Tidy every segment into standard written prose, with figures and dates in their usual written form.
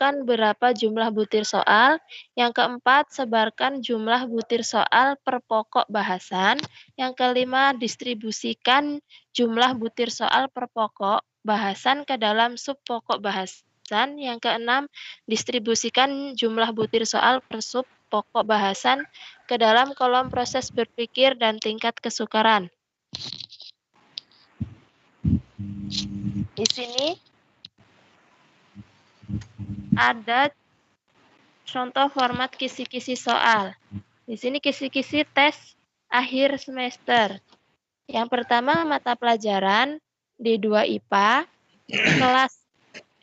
tentukan berapa jumlah butir soal. Yang keempat, sebarkan jumlah butir soal per pokok bahasan. Yang kelima, distribusikan jumlah butir soal per pokok bahasan ke dalam sub pokok bahasan. Yang keenam, distribusikan jumlah butir soal per sub pokok bahasan ke dalam kolom proses berpikir dan tingkat kesukaran. Di sini ada contoh format kisi-kisi soal. Di sini kisi-kisi tes akhir semester. Yang pertama mata pelajaran D2 IPA, kelas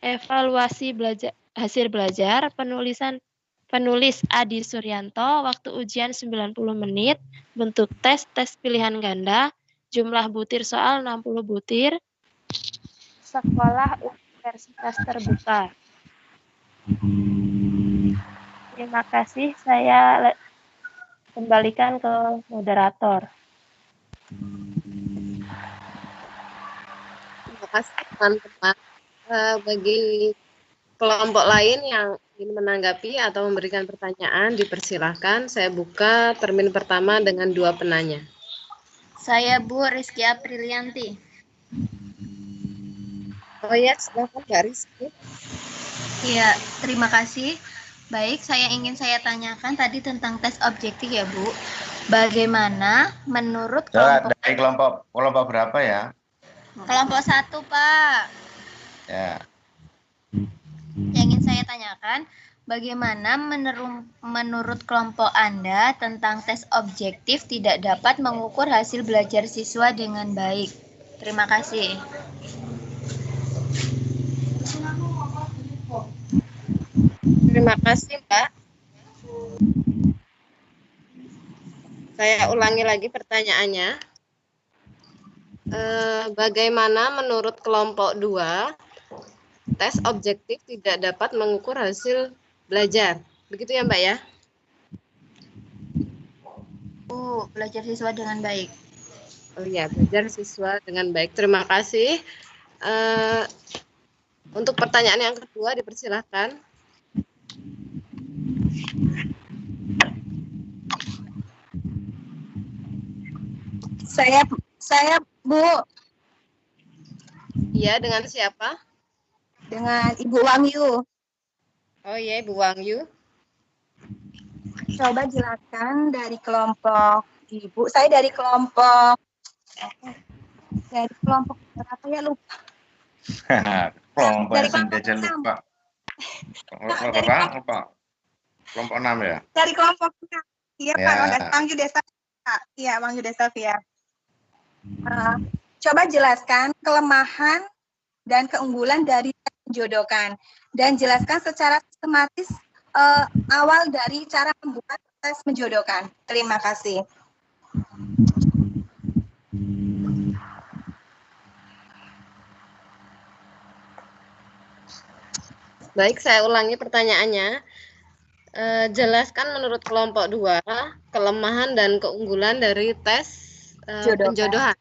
evaluasi hasil belajar, penulis Adi Suryanto, waktu ujian 90 menit, bentuk tes pilihan ganda, jumlah butir soal 60 butir, sekolah universitas terbuka. Terima kasih, saya kembalikan ke moderator. Terima kasih teman-teman. Bagi kelompok lain yang ingin menanggapi atau memberikan pertanyaan, dipersilahkan. Saya buka termin pertama dengan 2 penanya. Saya Bu Rizky Aprilianti. Oh ya, silakan Mbak Rizky. Iya, terima kasih. Baik, ingin saya tanyakan tadi tentang tes objektif ya Bu. Bagaimana menurut kelompok... Dari kelompok berapa ya? Kelompok 1 Pak. Ya. Yang ingin saya tanyakan, bagaimana menurut kelompok Anda tentang tes objektif tidak dapat mengukur hasil belajar siswa dengan baik? Terima kasih. Terima kasih, Mbak. Saya ulangi lagi pertanyaannya. Bagaimana menurut kelompok 2 tes objektif tidak dapat mengukur hasil belajar? Begitu ya, Mbak ya? Belajar siswa dengan baik. Oh iya, belajar siswa dengan baik. Terima kasih. Untuk pertanyaan yang kedua, dipersilahkan. Saya Bu. Iya, dengan siapa? Dengan Ibu Wangyu. Oh iya, Ibu Wangyu. Coba jelaskan dari kelompok Ibu. Saya dari kelompok berapa ya, lupa. Kelompok aja lupa. Kelompok 6 ya? Dari kelompok 6. Iya ya. Pak, Wangyu Desa. Iya, Wangyu Desa Via. Coba jelaskan kelemahan dan keunggulan dari tes menjodohkan dan jelaskan secara sistematis awal dari cara membuat tes menjodohkan. Terima kasih. Baik, saya ulangi pertanyaannya. Jelaskan menurut kelompok 2 kelemahan dan keunggulan dari tes penjodohan.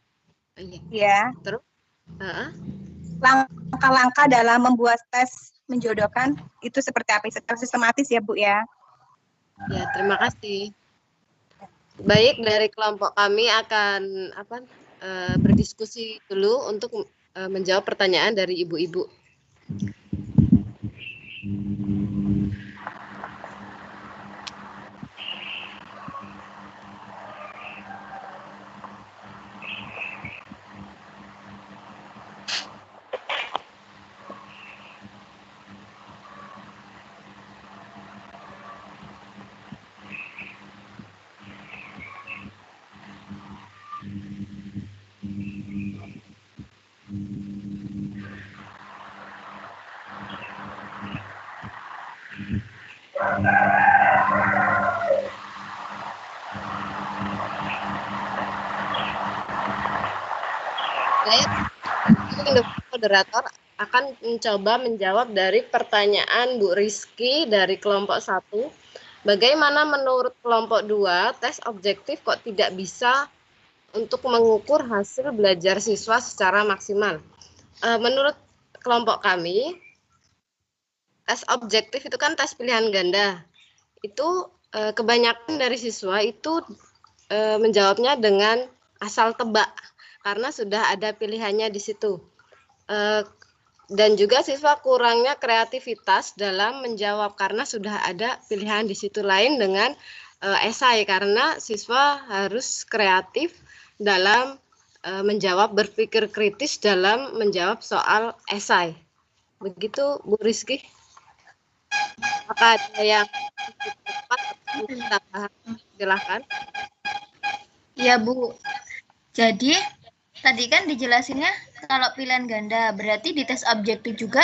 Iya. Terus? Langkah-langkah dalam membuat tes menjodohkan itu seperti apa? Secara sistematis ya Bu ya. Ya, terima kasih. Baik, dari kelompok kami akan berdiskusi dulu untuk menjawab pertanyaan dari ibu-ibu. Moderator akan mencoba menjawab dari pertanyaan Bu Rizky dari kelompok 1. Bagaimana menurut kelompok 2 tes objektif kok tidak bisa untuk mengukur hasil belajar siswa secara maksimal? Menurut kelompok kami, tes objektif itu kan tes pilihan ganda. Itu kebanyakan dari siswa itu menjawabnya dengan asal tebak karena sudah ada pilihannya di situ. Dan juga siswa kurangnya kreativitas dalam menjawab karena sudah ada pilihan di situ lain dengan esai karena siswa harus kreatif dalam menjawab, berpikir kritis dalam menjawab soal esai. Begitu Bu Rizky. Apakah ada yang dapat tambahan? Silahkan. Ya Bu, jadi tadi kan dijelasinnya kalau pilihan ganda, berarti di tes objektif juga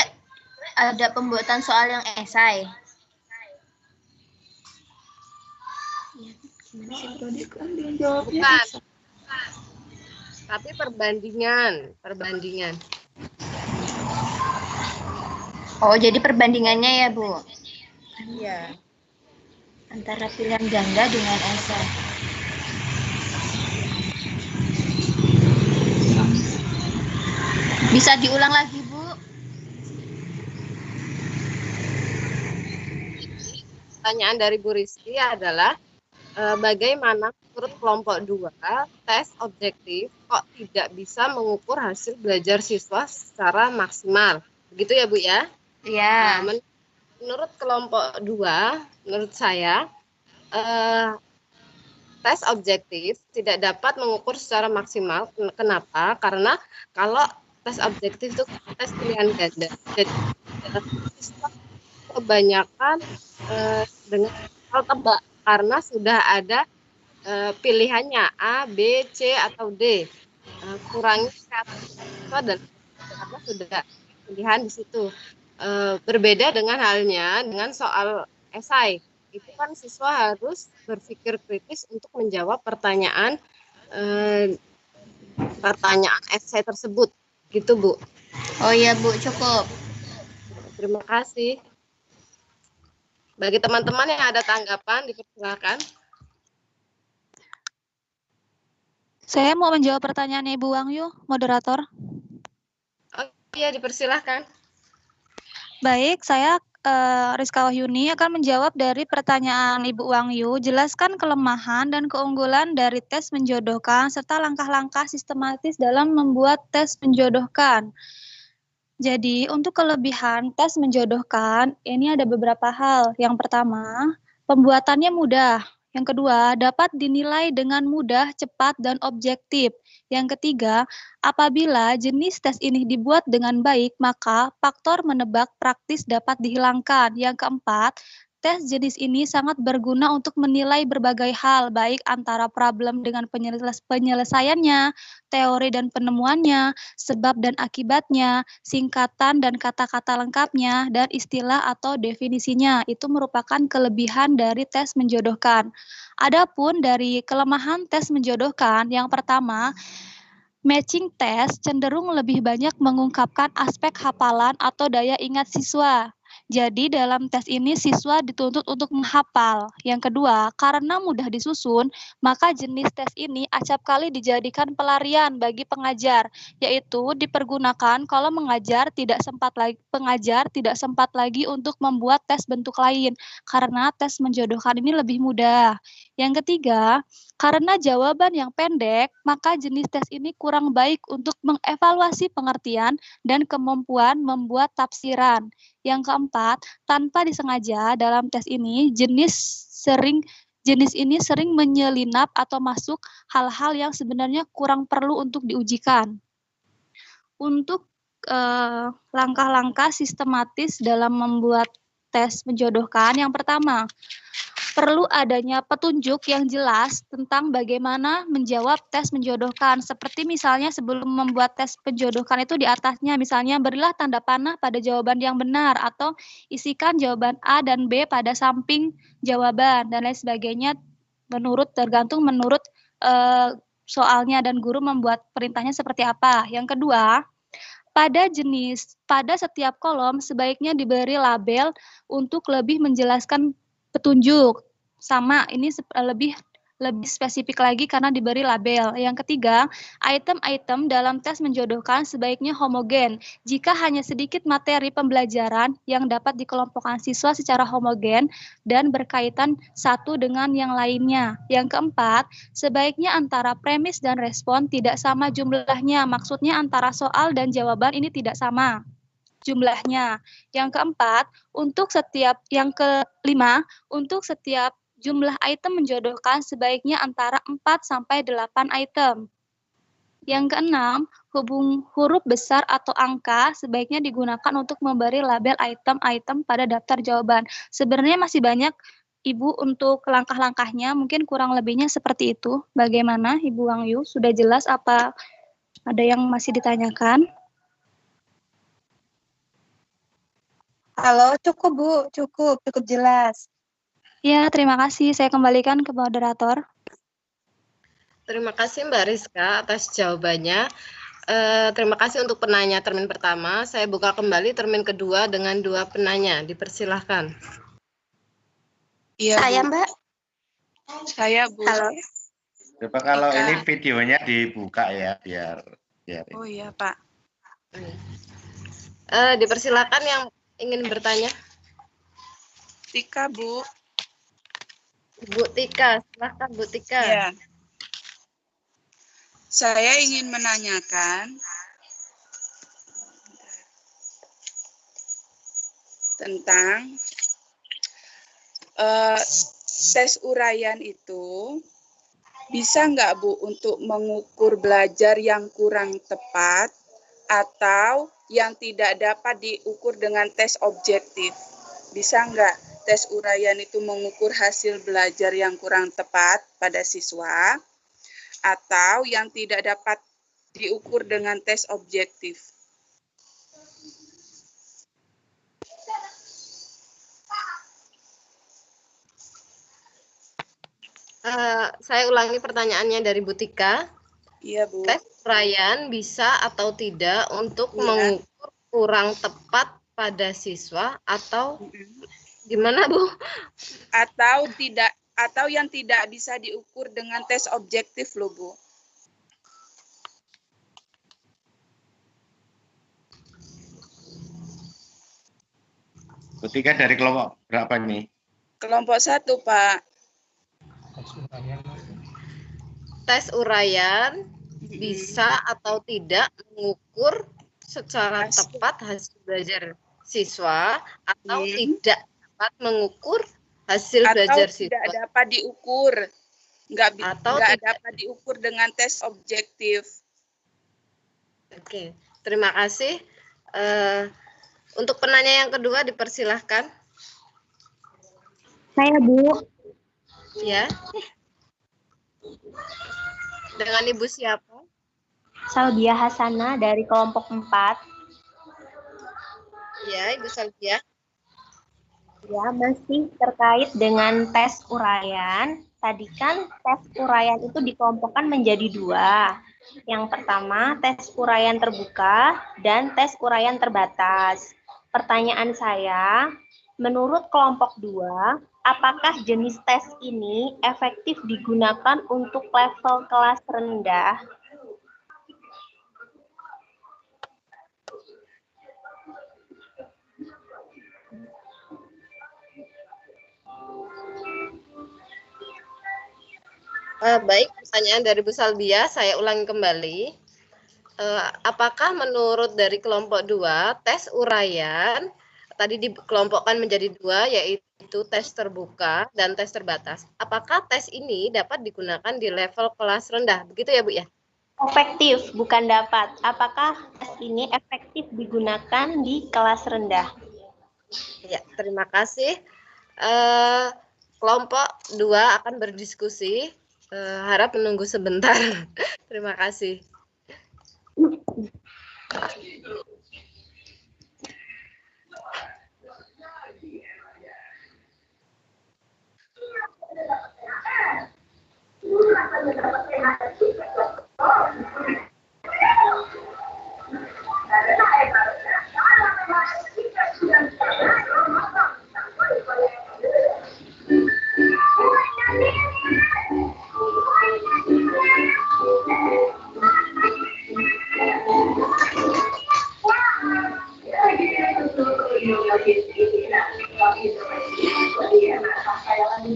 ada pembuatan soal yang esai. Bukan. Tapi perbandingan. Oh, jadi perbandingannya ya Bu? Iya. Antara pilihan ganda dengan esai. Bisa diulang lagi, Bu? Pertanyaan dari Bu Rizky adalah bagaimana menurut kelompok 2 tes objektif kok tidak bisa mengukur hasil belajar siswa secara maksimal. Begitu ya Bu ya? Iya. Menurut kelompok 2, menurut saya tes objektif tidak dapat mengukur secara maksimal. Kenapa? Karena kalau tes objektif itu tes pilihan ganda. Jadi siswa kebanyakan dengan hal tebak karena sudah ada pilihannya A, B, C atau D. Kurangi siswa dan karena sudah pilihan di situ. Berbeda dengan halnya dengan soal esai. Itu kan siswa harus berpikir kritis untuk menjawab pertanyaan esai tersebut. Gitu, Bu. Oh iya, Bu, cukup. Terima kasih. Bagi teman-teman yang ada tanggapan, dipersilakan. Saya mau menjawab pertanyaan Ibu Wahyu, moderator. Oh iya, dipersilahkan. Baik, saya Rizka Wahyuni akan menjawab dari pertanyaan Ibu Wahyu. Jelaskan kelemahan dan keunggulan dari tes menjodohkan serta langkah-langkah sistematis dalam membuat tes menjodohkan. Jadi, untuk kelebihan tes menjodohkan, ini ada beberapa hal. Yang pertama, pembuatannya mudah. Yang kedua, dapat dinilai dengan mudah, cepat, dan objektif. Yang ketiga, apabila jenis tes ini dibuat dengan baik, maka faktor menebak praktis dapat dihilangkan. Yang keempat, tes jenis ini sangat berguna untuk menilai berbagai hal, baik antara problem dengan penyelesaiannya, teori dan penemuannya, sebab dan akibatnya, singkatan dan kata-kata lengkapnya, dan istilah atau definisinya. Itu merupakan kelebihan dari tes menjodohkan. Adapun dari kelemahan tes menjodohkan, yang pertama, matching test cenderung lebih banyak mengungkapkan aspek hafalan atau daya ingat siswa. Jadi dalam tes ini siswa dituntut untuk menghafal. Yang kedua, karena mudah disusun, maka jenis tes ini acap kali dijadikan pelarian bagi pengajar, yaitu dipergunakan kalau pengajar tidak sempat lagi untuk membuat tes bentuk lain, karena tes menjodohkan ini lebih mudah. Yang ketiga, karena jawaban yang pendek, maka jenis tes ini kurang baik untuk mengevaluasi pengertian dan kemampuan membuat tafsiran. Yang keempat, tanpa disengaja dalam tes ini jenis ini sering menyelinap atau masuk hal-hal yang sebenarnya kurang perlu untuk diujikan. Untuk langkah-langkah sistematis dalam membuat tes menjodohkan, yang pertama, perlu adanya petunjuk yang jelas tentang bagaimana menjawab tes menjodohkan. Seperti misalnya sebelum membuat tes menjodohkan itu di atasnya, misalnya berilah tanda panah pada jawaban yang benar, atau isikan jawaban A dan B pada samping jawaban, dan lain sebagainya, tergantung menurut soalnya dan guru membuat perintahnya seperti apa. Yang kedua, pada setiap kolom sebaiknya diberi label untuk lebih menjelaskan petunjuk. Sama, ini lebih lebih spesifik lagi karena diberi label. Yang ketiga, item-item dalam tes menjodohkan sebaiknya homogen. Jika hanya sedikit materi pembelajaran yang dapat dikelompokkan siswa secara homogen dan berkaitan satu dengan yang lainnya. Yang keempat, sebaiknya antara premis dan respon tidak sama jumlahnya. Maksudnya antara soal dan jawaban ini tidak sama jumlahnya. Yang keempat, yang kelima, untuk setiap jumlah item menjodohkan sebaiknya antara 4 sampai 8 item. Yang keenam, huruf besar atau angka sebaiknya digunakan untuk memberi label item-item pada daftar jawaban. Sebenarnya masih banyak, Ibu, untuk langkah-langkahnya, mungkin kurang lebihnya seperti itu. Bagaimana, Ibu Wangyu? Sudah jelas apa ada yang masih ditanyakan? Halo, cukup Bu, cukup jelas. Ya, terima kasih. Saya kembalikan ke moderator. Terima kasih Mbak Rizka atas jawabannya. Terima kasih untuk penanya termin pertama. Saya buka kembali termin kedua dengan 2 penanya. Dipersilahkan. Iya, Saya, Bu. Mbak. Saya, Bu. Halo. Coba kalau Ika. ini videonya dibuka ya, biar Oh iya, Pak. Dipersilahkan yang ingin bertanya. Tika, Bu. Bu Tika, silahkan Bu Tika. Iya. Saya ingin menanyakan tentang tes uraian itu bisa nggak Bu untuk mengukur belajar yang kurang tepat atau yang tidak dapat diukur dengan tes objektif? Bisa nggak tes uraian itu mengukur hasil belajar yang kurang tepat pada siswa atau yang tidak dapat diukur dengan tes objektif? Saya ulangi pertanyaannya dari Bu Tika. Iya, Bu. Tes uraian bisa atau tidak untuk Iya. mengukur kurang tepat pada siswa atau gimana Bu? Atau yang tidak bisa diukur dengan tes objektif loh, Bu. Bu Tika dari kelompok berapa ini? Kelompok 1, Pak. Tes uraian bisa atau tidak mengukur secara tepat hasil belajar siswa atau tidak dapat mengukur hasil belajar Atau siswa. tidak dapat diukur. Nggak tidak dapat diukur dengan tes objektif. Oke, terima kasih. Untuk penanya yang kedua dipersilahkan. Saya, Bu. Ya. Dengan Ibu siapa? Salbia Hasana dari kelompok 4. Ya, Ibu Salbia. Ya, masih terkait dengan tes uraian. Tadi kan tes uraian itu dikelompokkan menjadi 2. Yang pertama, tes uraian terbuka dan tes uraian terbatas. Pertanyaan saya, menurut kelompok 2, apakah jenis tes ini efektif digunakan untuk level kelas rendah? Baik, pertanyaan dari Bu Salbia, saya ulangi kembali. Apakah menurut dari kelompok 2, tes uraian tadi dikelompokkan menjadi 2, yaitu tes terbuka dan tes terbatas. Apakah tes ini dapat digunakan di level kelas rendah? Begitu ya, Bu ya? Efektif, bukan dapat. Apakah tes ini efektif digunakan di kelas rendah? Ya, terima kasih. Kelompok 2 akan berdiskusi. Harap menunggu sebentar. Terima kasih.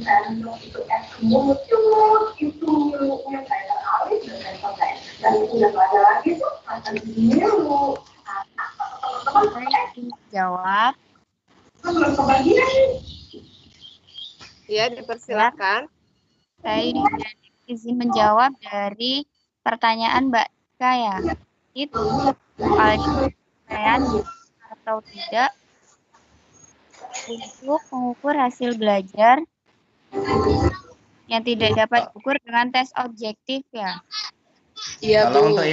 Saya ingin jawab. Ya, dipersilakan. Saya izin menjawab dari pertanyaan Mbak Ika ya. Itu soal atau tidak untuk mengukur hasil belajar yang tidak dapat diukur dengan tes objektif ya. Iya, Kalau Bu. untuk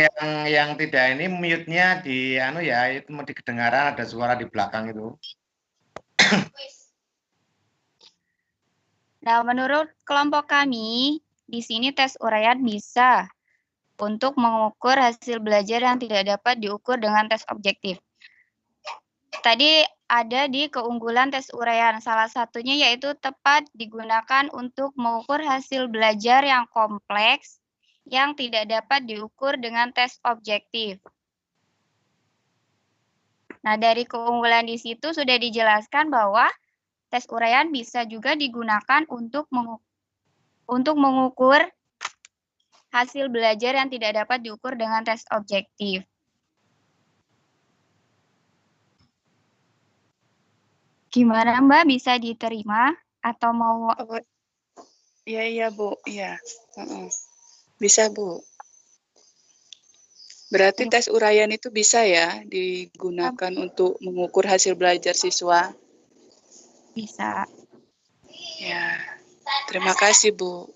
yang tidak ini mute-nya di itu mau kedengaran ada suara di belakang itu. Nah, menurut kelompok kami, di sini tes uraian bisa untuk mengukur hasil belajar yang tidak dapat diukur dengan tes objektif. Tadi ada di keunggulan tes uraian, salah satunya yaitu tepat digunakan untuk mengukur hasil belajar yang kompleks yang tidak dapat diukur dengan tes objektif. Nah, dari keunggulan di situ sudah dijelaskan bahwa tes uraian bisa juga digunakan untuk mengukur hasil belajar yang tidak dapat diukur dengan tes objektif. Gimana Mbak, bisa diterima atau mau? Iya, Bu. Iya. Bisa, Bu. Berarti tes uraian itu bisa ya digunakan untuk mengukur hasil belajar siswa? Bisa. Ya. Terima kasih, Bu.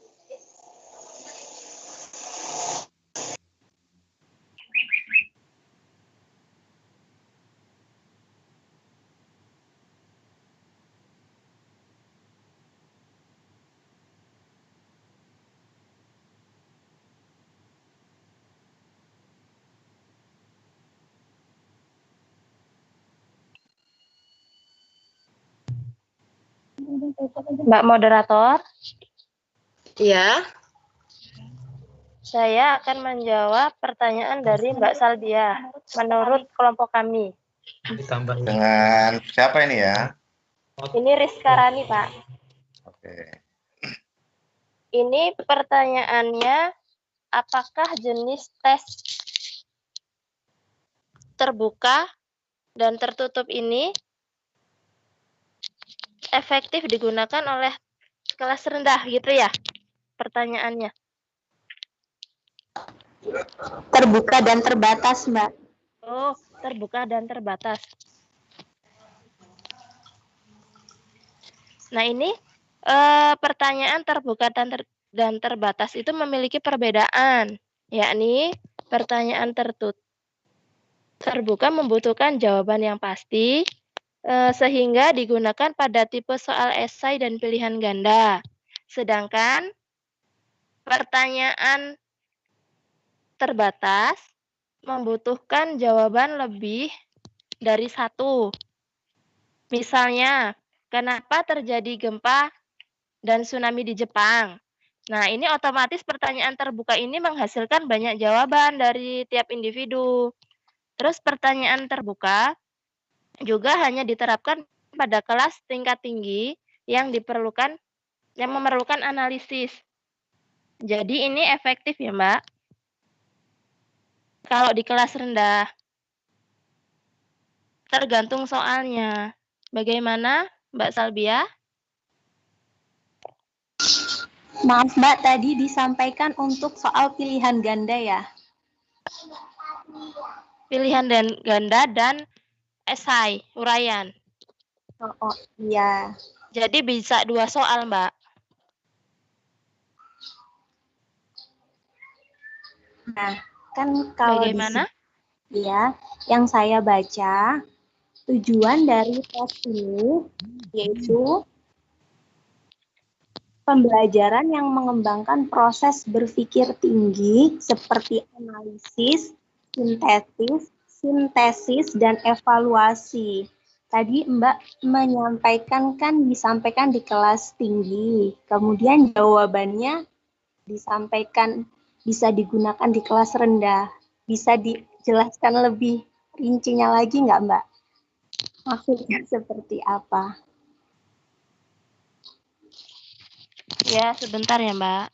Mbak Moderator, Ya, saya akan menjawab pertanyaan dari Mbak Salbia menurut kelompok kami. Dengan siapa ini ya? Ini Rizka Rani, Pak. Oke. Ini pertanyaannya, apakah jenis tes terbuka dan tertutup ini efektif digunakan oleh kelas rendah gitu ya? Pertanyaannya. Terbuka dan terbatas, Mbak. Oh, terbuka dan terbatas. Nah, ini pertanyaan terbuka dan terbatas itu memiliki perbedaan, yakni pertanyaan terbuka membutuhkan jawaban yang pasti, sehingga digunakan pada tipe soal esai dan pilihan ganda. Sedangkan pertanyaan terbatas membutuhkan jawaban lebih dari satu. Misalnya, kenapa terjadi gempa dan tsunami di Jepang? Nah, ini otomatis pertanyaan terbuka ini menghasilkan banyak jawaban dari tiap individu. Terus pertanyaan terbuka juga hanya diterapkan pada kelas tingkat tinggi yang memerlukan analisis. Jadi ini efektif ya, Mbak. Kalau di kelas rendah, tergantung soalnya. Bagaimana, Mbak Salbia? Maaf Mbak, tadi disampaikan untuk soal pilihan ganda ya? Pilihan dan ganda dan esai, uraian. Oh, iya. Jadi bisa 2 soal, Mbak. Nah, kan kalau Bagaimana? Ya, yang saya baca, tujuan dari tes ini yaitu pembelajaran yang mengembangkan proses berpikir tinggi seperti analisis, sintesis, dan evaluasi. Tadi Mbak menyampaikan disampaikan di kelas tinggi, kemudian jawabannya disampaikan bisa digunakan di kelas rendah. Bisa dijelaskan lebih rincinya lagi nggak, Mbak? Maksudnya seperti apa? Ya, sebentar ya, Mbak.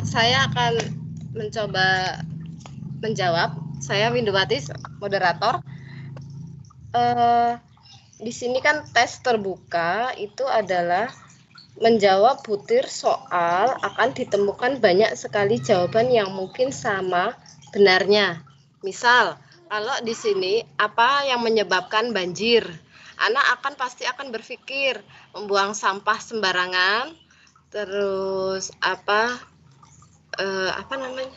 Saya akan mencoba menjawab. Saya Windowati, moderator. Di sini kan tes terbuka itu adalah menjawab butir soal akan ditemukan banyak sekali jawaban yang mungkin sama benarnya. Misal, kalau di sini apa yang menyebabkan banjir? Anak pasti akan berpikir membuang sampah sembarangan, terus apa namanya?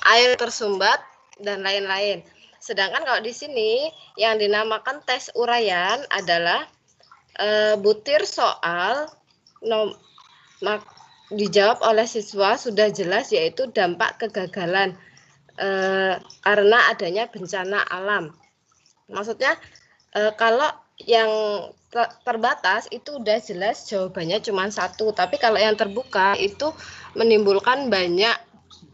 Air tersumbat dan lain-lain. Sedangkan kalau di sini yang dinamakan tes uraian adalah butir soal dijawab oleh siswa sudah jelas, yaitu dampak kegagalan karena adanya bencana alam. Maksudnya kalau yang terbatas itu udah jelas jawabannya cuma satu, tapi kalau yang terbuka itu menimbulkan banyak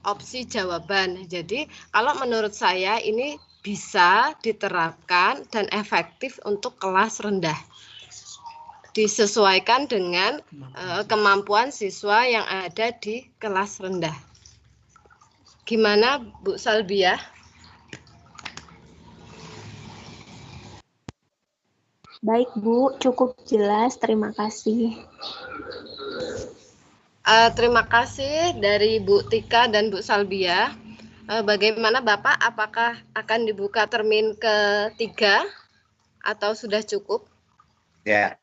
opsi jawaban. Jadi kalau menurut saya ini bisa diterapkan dan efektif untuk kelas rendah. Disesuaikan dengan kemampuan siswa yang ada di kelas rendah. Gimana Bu Salbiah? Baik Bu, cukup jelas. Terima kasih. Terima kasih dari Bu Tika dan Bu Salbiah. Bagaimana Bapak? Apakah akan dibuka termin ketiga atau sudah cukup? Ya,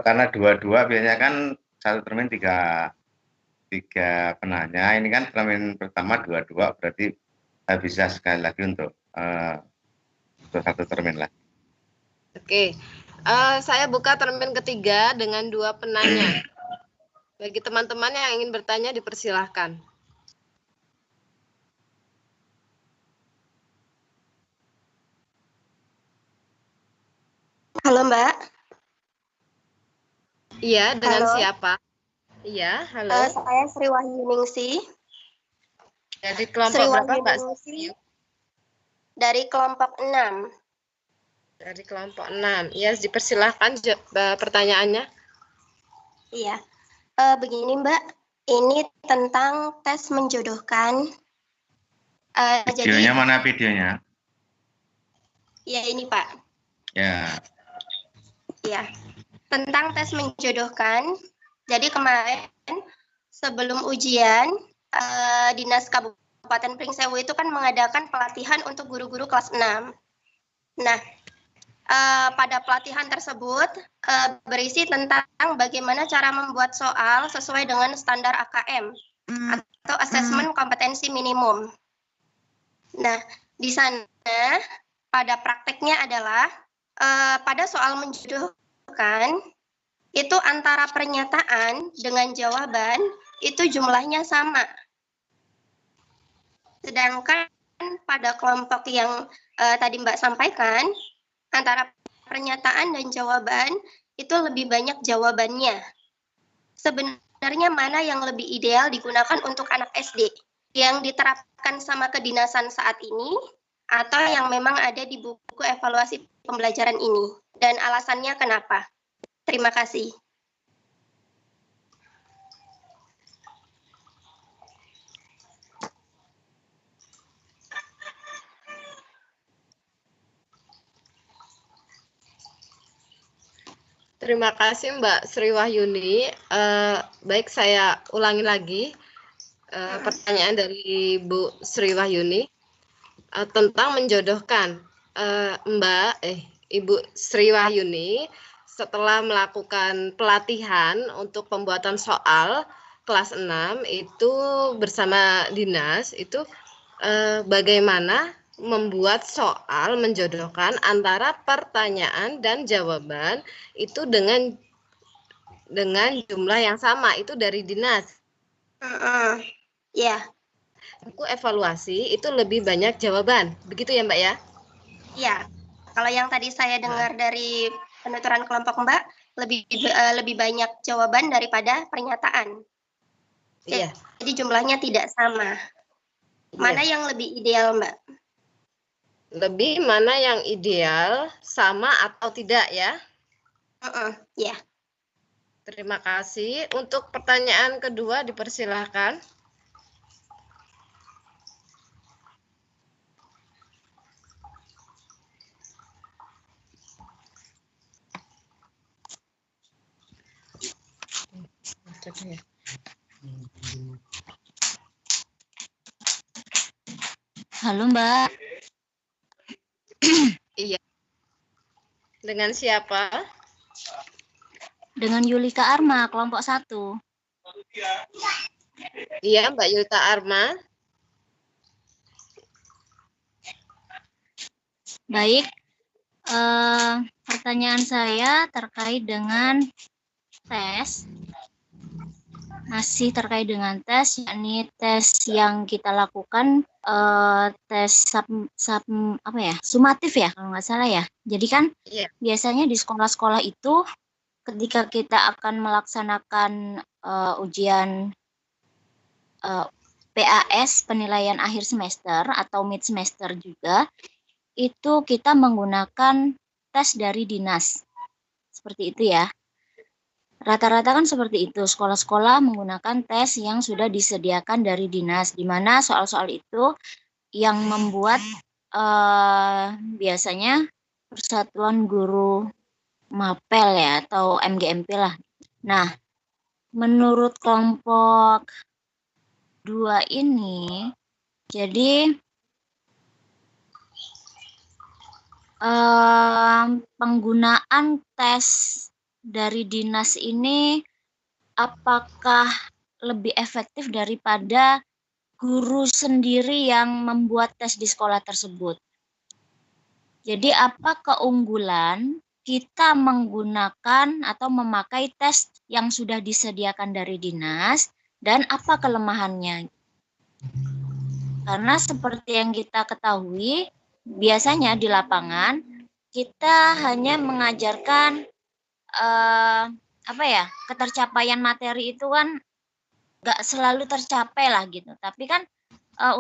karena dua-dua biasanya kan satu termin tiga penanya. Ini kan termin pertama dua-dua, berarti bisa sekali lagi untuk satu termin lagi. Oke, saya buka termin ketiga dengan 2 penanya. Bagi teman-teman yang ingin bertanya dipersilahkan. Halo Mbak. Iya, dengan Halo. siapa? Iya, halo. Saya Sri Wahyuningsi. Dari kelompok Sri berapa Mbak? Dari kelompok 6. Dari kelompok 6. Ya, dipersilahkan pertanyaannya. Iya. Begini Mbak, ini tentang tes menjodohkan. Videonya mana videonya? Ya ini Pak. Ya. Ya. Tentang tes menjodohkan. Jadi kemarin sebelum ujian, Dinas Kabupaten Pringsewu itu kan mengadakan pelatihan untuk guru-guru kelas 6. Nah, pada pelatihan tersebut berisi tentang bagaimana cara membuat soal sesuai dengan standar AKM atau asesmen kompetensi minimum. Nah, di sana pada prakteknya adalah pada soal menjodohkan itu antara pernyataan dengan jawaban itu jumlahnya sama. Sedangkan pada kelompok yang tadi Mbak sampaikan, antara pernyataan dan jawaban itu lebih banyak jawabannya. Sebenarnya mana yang lebih ideal digunakan untuk anak SD? Yang diterapkan sama kedinasan saat ini atau yang memang ada di buku evaluasi pembelajaran ini? Dan alasannya kenapa? Terima kasih. Terima kasih Mbak Sri Wahyuni. Baik, saya ulangi lagi pertanyaan dari Bu Sri Wahyuni. tentang menjodohkan. Ibu Sri Wahyuni setelah melakukan pelatihan untuk pembuatan soal kelas 6 itu bersama dinas itu bagaimana membuat soal menjodohkan antara pertanyaan dan jawaban itu dengan jumlah yang sama itu dari dinas. Ya, Aku evaluasi itu lebih banyak jawaban, begitu ya Mbak ya? iya. Kalau yang tadi saya dengar dari penuturan kelompok Mbak, lebih banyak jawaban daripada pernyataan. Iya. Jadi jumlahnya tidak sama. Mana yang lebih ideal Mbak? Lebih mana yang ideal, sama atau tidak ya? Ya. Terima kasih. Untuk pertanyaan kedua dipersilahkan. Halo Mbak. Iya. Dengan siapa? Dengan Yulika Arma, kelompok 1. Iya, Mbak Yulika Arma. Baik, pertanyaan saya terkait dengan tes. Masih terkait dengan tes, yakni tes yang kita lakukan, tes sumatif ya, kalau nggak salah ya. Jadi kan biasanya di sekolah-sekolah itu ketika kita akan melaksanakan ujian PAS, penilaian akhir semester atau mid semester juga, itu kita menggunakan tes dari dinas. Seperti itu ya. Rata-rata kan seperti itu, sekolah-sekolah menggunakan tes yang sudah disediakan dari dinas, di mana soal-soal itu yang membuat biasanya Persatuan Guru Mapel ya, atau MGMP lah. Nah, menurut kelompok 2 ini, jadi penggunaan tes dari dinas ini apakah lebih efektif daripada guru sendiri yang membuat tes di sekolah tersebut? Jadi apa keunggulan kita menggunakan atau memakai tes yang sudah disediakan dari dinas dan apa kelemahannya? Karena seperti yang kita ketahui, biasanya di lapangan kita hanya mengajarkan ketercapaian materi itu kan nggak selalu tercapai lah gitu. Tapi kan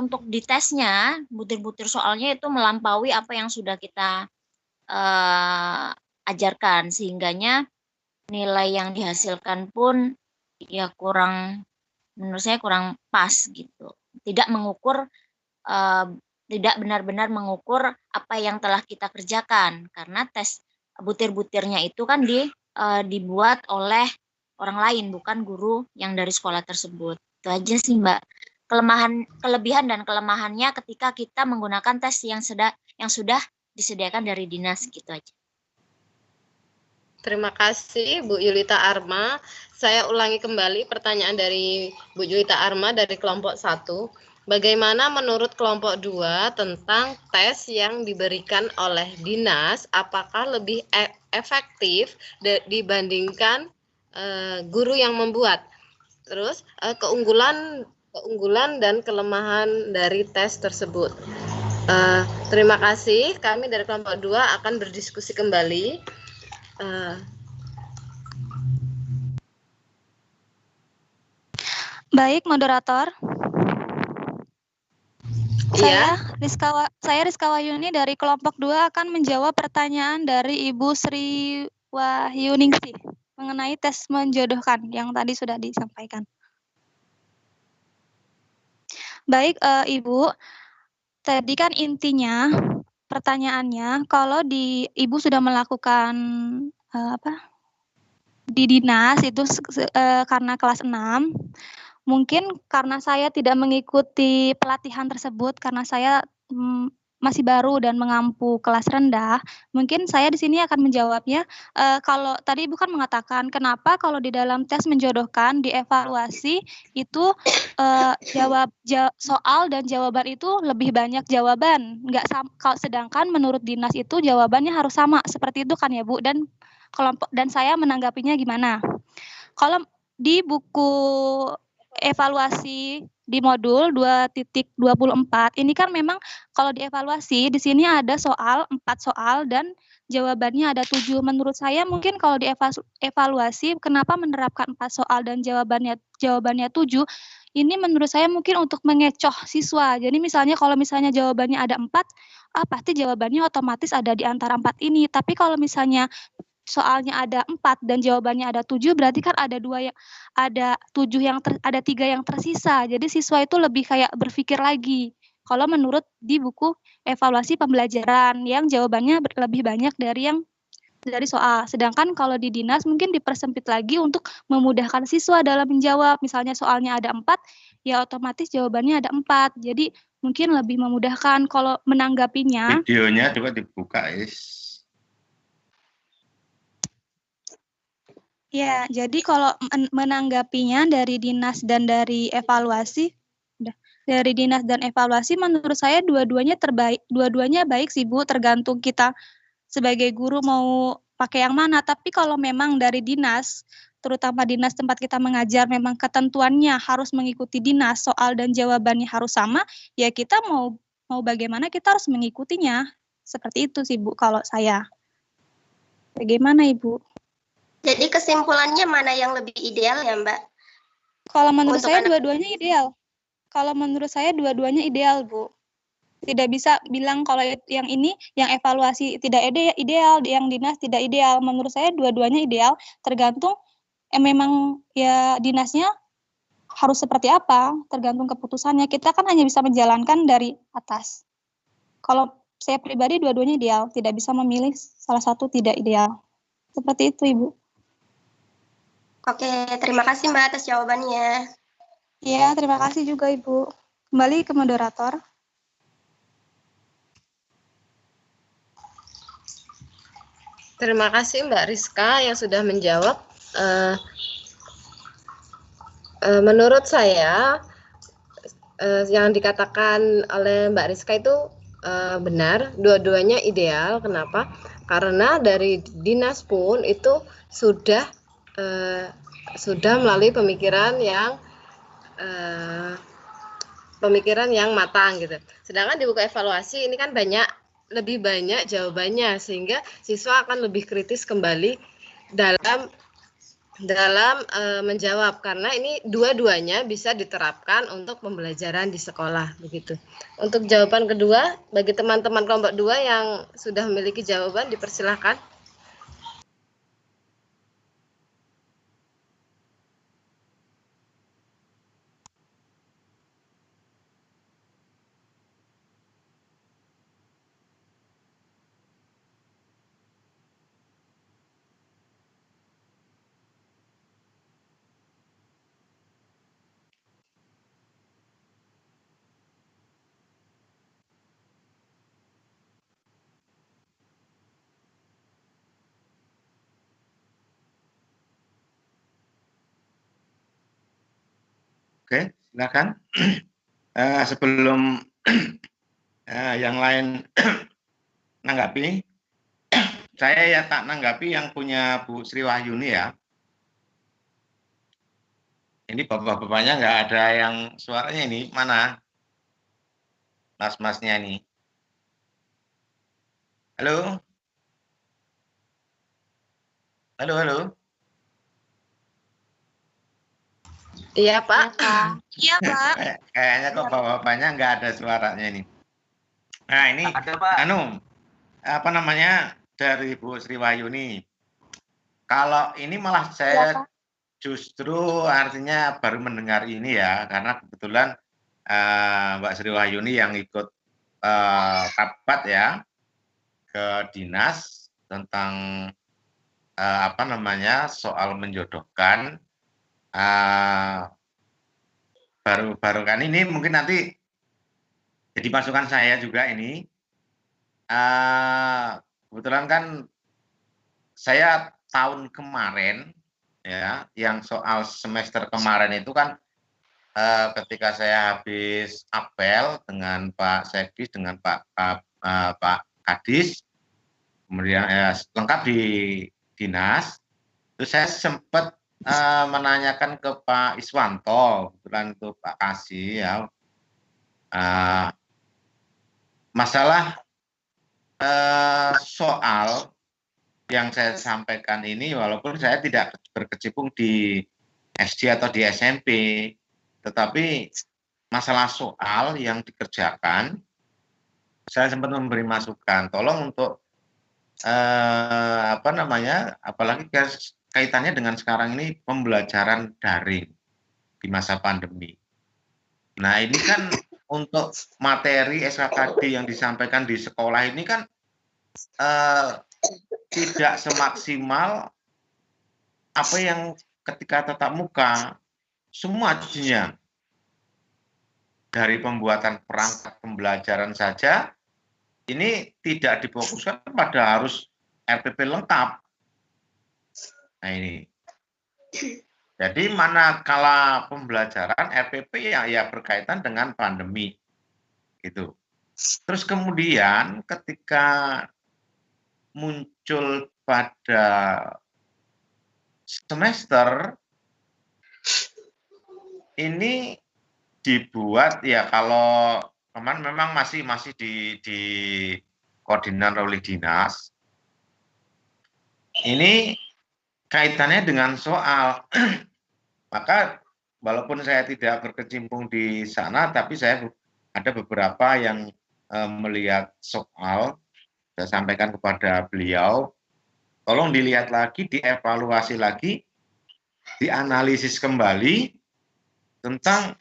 untuk di tesnya, butir-butir soalnya itu melampaui apa yang sudah kita ajarkan, sehingganya nilai yang dihasilkan pun ya menurut saya kurang pas gitu. Tidak benar-benar mengukur apa yang telah kita kerjakan, karena tes butir-butirnya itu kan dibuat oleh orang lain, bukan guru yang dari sekolah tersebut. Itu aja sih Mbak. Kelebihan dan kelemahannya ketika kita menggunakan tes yang sudah disediakan dari dinas, gitu aja. Terima kasih Bu Yulita Arma. Saya ulangi kembali pertanyaan dari Bu Yulita Arma dari kelompok 1. Bagaimana menurut kelompok 2 tentang tes yang diberikan oleh dinas, apakah lebih efektif dibandingkan guru yang membuat? Terus keunggulan dan kelemahan dari tes tersebut. Terima kasih. Kami dari kelompok 2 akan berdiskusi kembali. Baik, moderator. Iya. Saya Rizka Wahyuni dari kelompok 2 akan menjawab pertanyaan dari Ibu Sri Wahyuningsih mengenai tes menjodohkan yang tadi sudah disampaikan. Baik, Ibu. Tadi kan intinya pertanyaannya kalau Ibu sudah melakukan di dinas itu karena kelas 6. Mungkin karena saya tidak mengikuti pelatihan tersebut, karena saya masih baru dan mengampu kelas rendah, mungkin saya di sini akan menjawabnya. Kalau tadi Ibu kan mengatakan kenapa kalau di dalam tes menjodohkan dievaluasi itu soal dan jawaban itu lebih banyak jawaban, sedangkan menurut dinas itu jawabannya harus sama seperti itu kan ya Bu, dan saya menanggapinya gimana? Kalau di buku evaluasi di modul 2.24 ini kan memang kalau dievaluasi di sini ada 4 soal dan jawabannya ada 7. Menurut saya mungkin kalau dievaluasi kenapa menerapkan 4 soal dan jawabannya 7, ini menurut saya mungkin untuk mengecoh siswa. Jadi misalnya kalau misalnya jawabannya ada 4, pasti jawabannya otomatis ada di antara 4 ini. Tapi kalau misalnya soalnya ada 4 dan jawabannya ada 7, berarti kan ada 3 yang tersisa. Jadi siswa itu lebih kayak berpikir lagi. Kalau menurut di buku evaluasi pembelajaran yang jawabannya lebih banyak dari soal. Sedangkan kalau di dinas mungkin dipersempit lagi untuk memudahkan siswa dalam menjawab. Misalnya soalnya ada 4, ya otomatis jawabannya ada 4. Jadi mungkin lebih memudahkan kalau menanggapinya. Videonya coba dibuka, Ya, jadi kalau menanggapinya dari dinas dan dari evaluasi, menurut saya dua-duanya baik sih Bu, tergantung kita sebagai guru mau pakai yang mana. Tapi kalau memang dari dinas, terutama dinas tempat kita mengajar, memang ketentuannya harus mengikuti dinas, soal dan jawabannya harus sama, ya kita mau bagaimana kita harus mengikutinya. Seperti itu sih Bu kalau saya. Bagaimana Ibu? Jadi kesimpulannya mana yang lebih ideal ya Mbak? Kalau menurut saya dua-duanya ideal. Kalau menurut saya dua-duanya ideal, Bu. Tidak bisa bilang kalau yang ini, yang evaluasi tidak ideal, yang dinas tidak ideal. Menurut saya dua-duanya ideal, tergantung memang ya dinasnya harus seperti apa, tergantung keputusannya. Kita kan hanya bisa menjalankan dari atas. Kalau saya pribadi dua-duanya ideal, tidak bisa memilih salah satu tidak ideal. Seperti itu, Ibu. Oke, terima kasih Mbak atas jawabannya. Ya, terima kasih juga Ibu. Kembali ke moderator. Terima kasih Mbak Rizka yang sudah menjawab. Menurut saya yang dikatakan oleh Mbak Rizka itu benar, dua-duanya ideal. Kenapa? Karena dari dinas pun itu sudah melalui pemikiran yang matang gitu. Sedangkan di buku evaluasi ini kan lebih banyak jawabannya, sehingga siswa akan lebih kritis kembali dalam menjawab, karena ini dua-duanya bisa diterapkan untuk pembelajaran di sekolah begitu. Untuk jawaban kedua, bagi teman-teman kelompok 2 yang sudah memiliki jawaban, dipersilahkan. Oke, silakan. Sebelum yang lain nanggapi, saya ya tak nanggapi yang punya Bu Sri Wahyuni ya. Ini bapak-bapaknya nggak ada yang suaranya ini, mana? Mas-masnya ini. Halo? Halo? Iya Pak. Iya Pak. Kayaknya kok bapak-bapaknya nggak ada suaranya ini. Nah ini, apa namanya, dari Bu Sri Wahyuni. Kalau ini malah saya justru artinya baru mendengar ini ya, karena kebetulan Mbak Sri Wahyuni yang ikut rapat ya ke dinas tentang apa namanya, soal menjodohkan. Baru kan ini mungkin nanti jadi masukan saya juga ini, kebetulan kan saya tahun kemarin ya, yang soal semester kemarin itu kan ketika saya habis apel dengan Pak Sekdis, dengan Pak Kadis, kemudian lengkap di dinas, itu saya sempat menanyakan ke Pak Iswanto, kebetulan itu Pak Kasih ya, masalah soal yang saya sampaikan ini, walaupun saya tidak berkecimpung di SD atau di SMP, tetapi masalah soal yang dikerjakan, saya sempat memberi masukan, tolong untuk apalagi kaitannya dengan sekarang ini pembelajaran daring di masa pandemi. Nah, ini kan untuk materi SKKD yang disampaikan di sekolah ini kan tidak semaksimal apa yang ketika tatap muka, semua jenjang dari pembuatan perangkat pembelajaran saja ini tidak difokuskan pada harus RPP lengkap. Nah ini, jadi manakala pembelajaran RPP ya berkaitan dengan pandemi, gitu. Terus kemudian ketika muncul pada semester ini dibuat ya, kalau kemarin memang masih di koordinar oleh dinas. Ini kaitannya dengan soal, maka walaupun saya tidak berkecimpung di sana, tapi saya ada beberapa yang melihat soal, saya sampaikan kepada beliau, tolong dilihat lagi, dievaluasi lagi, dianalisis kembali tentang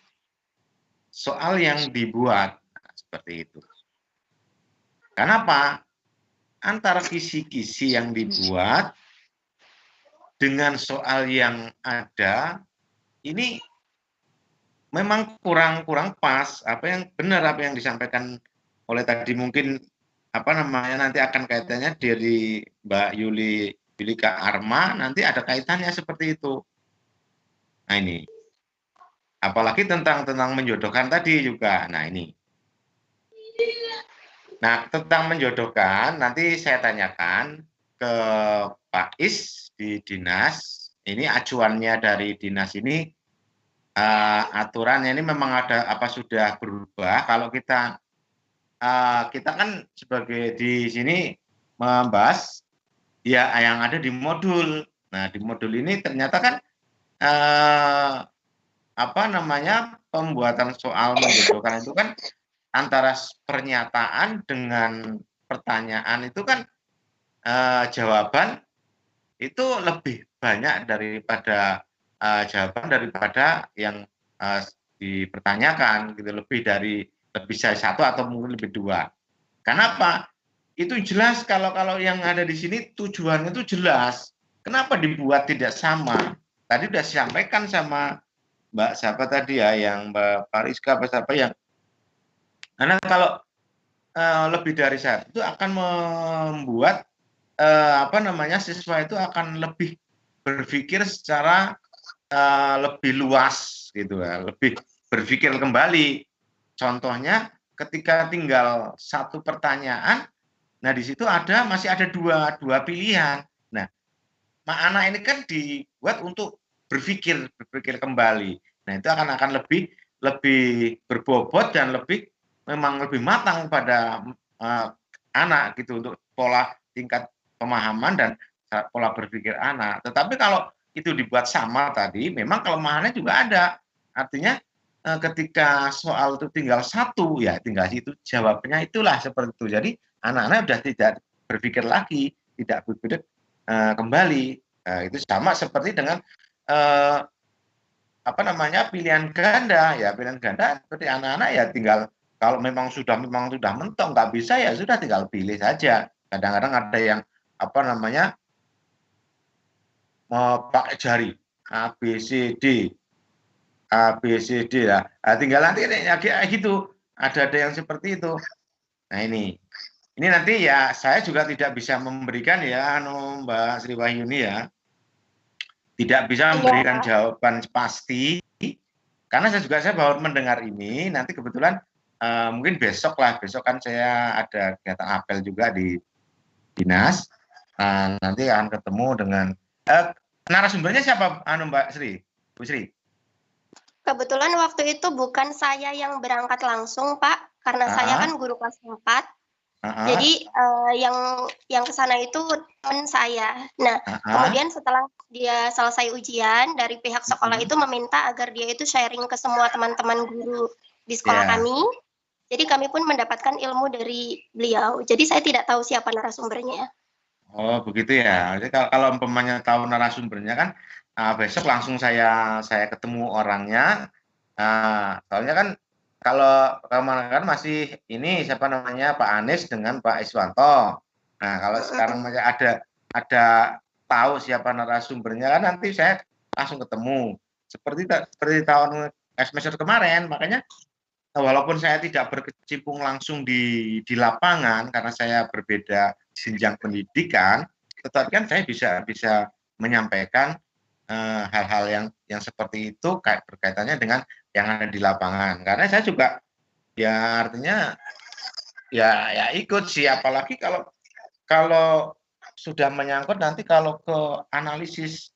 soal yang dibuat, seperti itu. Kenapa? Antara kisi-kisi yang dibuat dengan soal yang ada, ini memang kurang pas. Apa yang benar, apa yang disampaikan oleh tadi, mungkin nanti akan kaitannya dari Mbak Yulika Arma, nanti ada kaitannya seperti itu. Nah ini, apalagi tentang menjodohkan tadi juga. Nah ini, nah tentang menjodohkan nanti saya tanyakan ke Pak Is di dinas. Ini acuannya dari dinas ini, aturannya ini memang ada apa sudah berubah. Kalau kita kan sebagai di sini membahas ya yang ada di modul. Nah di modul ini ternyata kan pembuatan soal menjodohkan itu kan antara pernyataan dengan pertanyaan itu kan jawaban itu lebih banyak daripada jawaban daripada yang dipertanyakan, gitu, lebih dari satu atau mungkin lebih dua. Kenapa? Itu jelas kalau yang ada di sini tujuannya itu jelas. Kenapa dibuat tidak sama? Tadi sudah disampaikan sama Mbak siapa tadi ya, yang Mbak Pariska apa siapa yang, karena kalau lebih dari satu itu akan membuat siswa itu akan lebih berpikir secara lebih luas, gitu ya, lebih berpikir kembali. Contohnya ketika tinggal satu pertanyaan, nah di situ masih ada dua pilihan. Nah, anak ini kan dibuat untuk berpikir kembali. Nah itu akan lebih berbobot dan memang lebih matang pada anak, gitu, untuk pola tingkat pemahaman dan pola berpikir anak. Tetapi kalau itu dibuat sama tadi, memang kelemahannya juga ada. Artinya ketika soal itu tinggal satu, ya tinggal itu jawabnya itulah seperti itu. Jadi anak-anak sudah tidak berpikir lagi, tidak berpikir kembali. Itu sama seperti dengan pilihan ganda. Ya pilihan ganda seperti anak-anak ya tinggal, kalau memang sudah mentok nggak bisa, ya sudah tinggal pilih saja. Kadang-kadang ada yang mau pakai jari A B C D lah. Tinggal nanti kayak gitu. Ada yang seperti itu. Nah ini. ini nanti ya saya juga tidak bisa memberikan ya, Mbak Sri Wahyuni ya, tidak bisa memberikan jawaban pasti, karena saya baru mendengar ini, nanti kebetulan mungkin besok kan saya ada kegiatan apel juga di dinas, nanti akan ketemu dengan narasumbernya siapa, Mbak Sri, Bu Sri? Kebetulan waktu itu bukan saya yang berangkat langsung, Pak, karena saya kan guru kelas 4. Jadi yang ke sana itu teman saya. Nah, kemudian setelah dia selesai ujian, dari pihak sekolah itu meminta agar dia itu sharing ke semua teman-teman guru di sekolah kami. Jadi kami pun mendapatkan ilmu dari beliau. Jadi saya tidak tahu siapa narasumbernya. Oh, begitu ya. Jadi kalau umpamanya tahu narasumbernya kan besok langsung saya ketemu orangnya. Soalnya kan kalau kemarin kan masih ini siapa namanya Pak Anies dengan Pak Iswanto. Nah, kalau sekarang masih ada tahu siapa narasumbernya kan nanti saya langsung ketemu. Seperti tahun semester kemarin, makanya walaupun saya tidak berkecimpung langsung di lapangan karena saya berbeda jenjang pendidikan, tetapi kan saya bisa menyampaikan hal-hal yang seperti itu berkaitannya dengan yang ada di lapangan. Karena saya juga ya artinya ya ikut sih, apalagi kalau sudah menyangkut nanti kalau ke analisis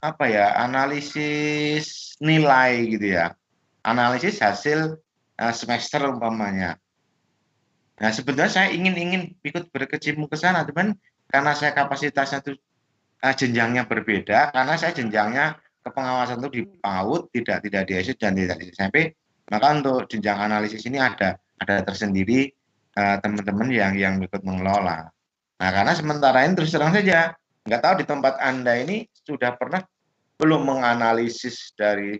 analisis nilai gitu ya, analisis hasil semester umpamanya. Nah, sebenarnya saya ingin ikut berkecimpung ke sana, cuman karena saya kapasitasnya itu jenjangnya berbeda, karena saya jenjangnya kepengawasan itu di PAUD, tidak di SD dan tidak di SMP, maka untuk jenjang analisis ini ada tersendiri teman-teman yang ikut mengelola. Nah, karena sementara ini terus terang saja, nggak tahu di tempat Anda ini sudah pernah belum menganalisis dari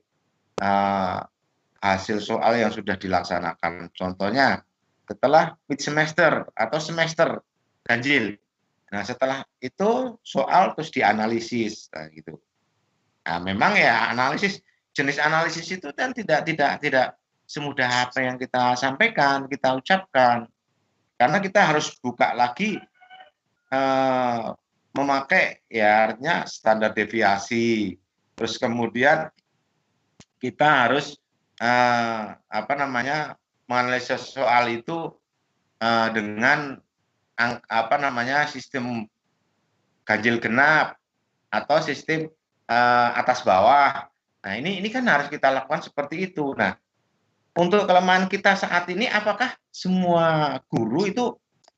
hasil soal yang sudah dilaksanakan. Contohnya, setelah mid semester atau semester ganjil. Nah, setelah itu soal terus dianalisis, gitu. Nah, memang ya jenis analisis itu kan tidak semudah apa yang kita sampaikan, kita ucapkan. Karena kita harus buka lagi memakai ya artinya standar deviasi. Terus kemudian kita harus menganalisis soal itu dengan sistem ganjil genap atau sistem atas bawah. Nah, ini kan harus kita lakukan seperti itu. Nah, untuk kelemahan kita saat ini, apakah semua guru itu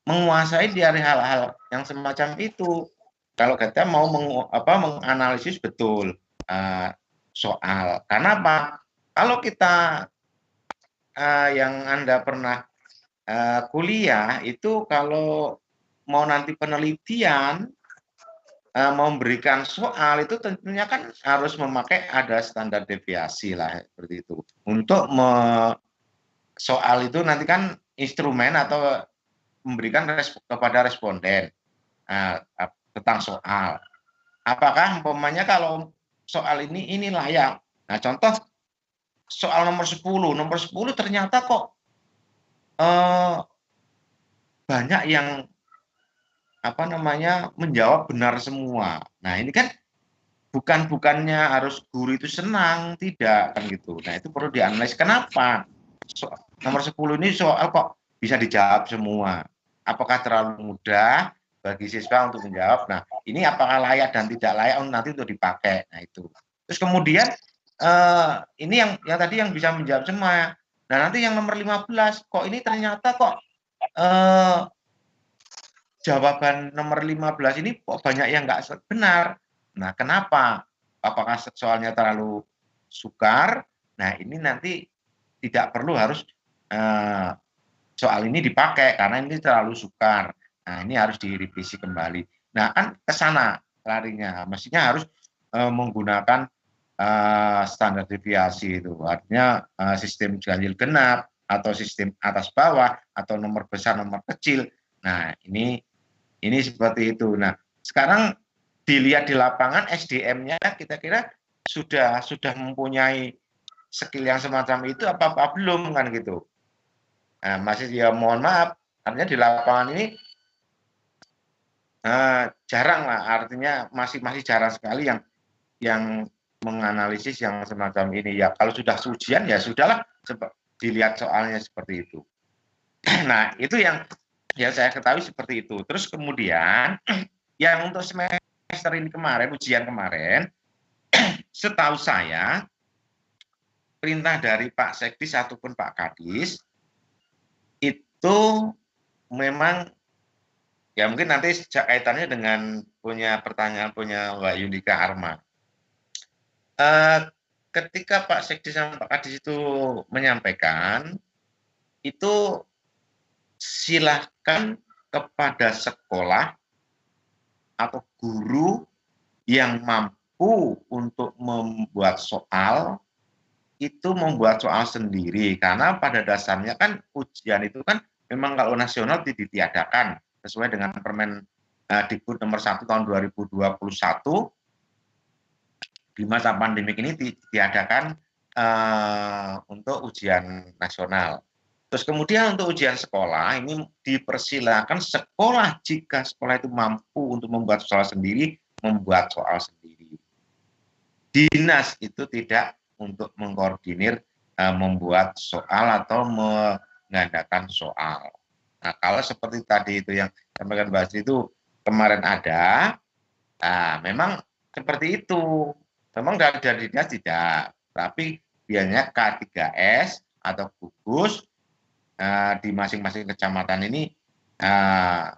menguasai dari hal-hal yang semacam itu? Kalau kita mau menganalisis betul soal. Karena apa? Kalau kita yang Anda pernah kuliah itu kalau mau nanti penelitian memberikan soal itu tentunya kan harus memakai ada standar deviasi lah seperti itu. Untuk soal itu nanti kan instrumen atau memberikan kepada responden tentang soal. Apakah umpamanya kalau soal ini layak? Nah, contoh soal nomor 10 ternyata kok banyak yang menjawab benar semua. Nah, ini kan bukannya harus guru itu senang, tidak kan gitu. Nah, itu perlu dianalisis kenapa nomor 10 ini soal kok bisa dijawab semua. Apakah terlalu mudah bagi siswa untuk menjawab? Nah, ini apakah layak dan tidak layak nanti untuk dipakai. Nah, itu. Terus kemudian ini yang tadi yang bisa menjawab semua. Nah, nanti yang nomor 15 kok ini ternyata kok jawaban nomor 15 ini kok banyak yang nggak benar. Nah, kenapa? Apakah soalnya terlalu sukar? Nah, ini nanti tidak perlu harus soal ini dipakai karena ini terlalu sukar. Nah, ini harus direvisi kembali. Nah, kan ke sana larinya. Mestinya harus menggunakan standar deviasi itu. Artinya sistem ganjil genap atau sistem atas bawah atau nomor besar nomor kecil. Nah, ini seperti itu. Nah, sekarang dilihat di lapangan SDM-nya kita kira sudah mempunyai skill yang semacam itu apa belum kan gitu. Nah, masih ya mohon maaf Artinya di lapangan ini jarang lah, artinya masih jarang sekali yang menganalisis yang semacam ini. Ya kalau sudah ujian ya sudahlah, dilihat soalnya seperti itu. Nah itu yang saya ketahui seperti itu. Terus kemudian yang untuk semester ini kemarin, ujian kemarin, setahu saya perintah dari Pak Sekdis ataupun Pak Kadis itu memang ya mungkin nanti kaitannya dengan punya pertanyaan punya Mbak Yulika Arma. Ketika Pak Sekdis sama Pak Kadis itu menyampaikan, itu silahkan kepada sekolah atau guru yang mampu untuk membuat soal, itu membuat soal sendiri. Karena pada dasarnya kan ujian itu kan memang kalau nasional ditiadakan sesuai dengan Permen Dikbud nomor 1 tahun 2021 di masa pandemik ini ditiadakan untuk ujian nasional. Terus kemudian untuk ujian sekolah ini dipersilakan sekolah jika sekolah itu mampu untuk membuat soal sendiri, membuat soal sendiri. Dinas itu tidak untuk mengkoordinir membuat soal atau menggandakan soal. Nah kalau seperti tadi itu yang sampaikan Mbak Asri itu kemarin ada, memang seperti itu. Memang dari dinas tidak, tapi biasanya K3S atau gugus di masing-masing kecamatan ini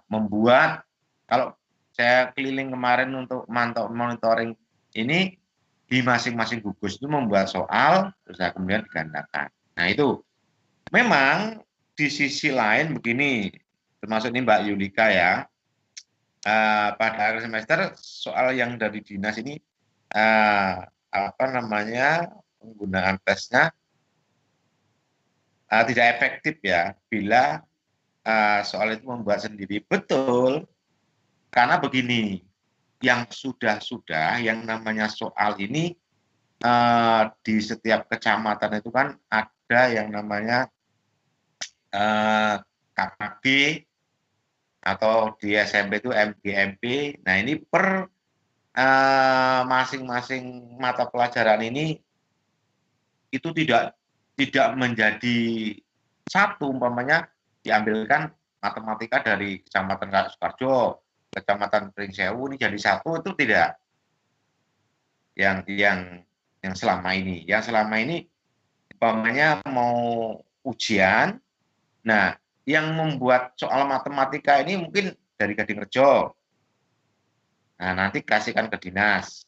membuat, kalau saya keliling kemarin untuk monitoring ini, di masing-masing gugus itu membuat soal, terus kemudian digandakan. Nah itu, memang di sisi lain begini, termasuk ini Mbak Yulika ya, pada akhir semester soal yang dari dinas ini, penggunaan tesnya tidak efektif ya bila soal itu membuat sendiri. Betul, karena begini, yang sudah yang namanya soal ini di setiap kecamatan itu kan ada yang namanya KKG atau di SMP itu MGMP. Nah ini per masing-masing mata pelajaran ini itu tidak menjadi satu, umpamanya diambilkan matematika dari Kecamatan Sukarjo, Kecamatan Pringsewu ini jadi satu, itu tidak. Yang selama ini, umpamanya mau ujian, nah yang membuat soal matematika ini mungkin dari Gadingrejo, nah nanti kasihkan ke dinas.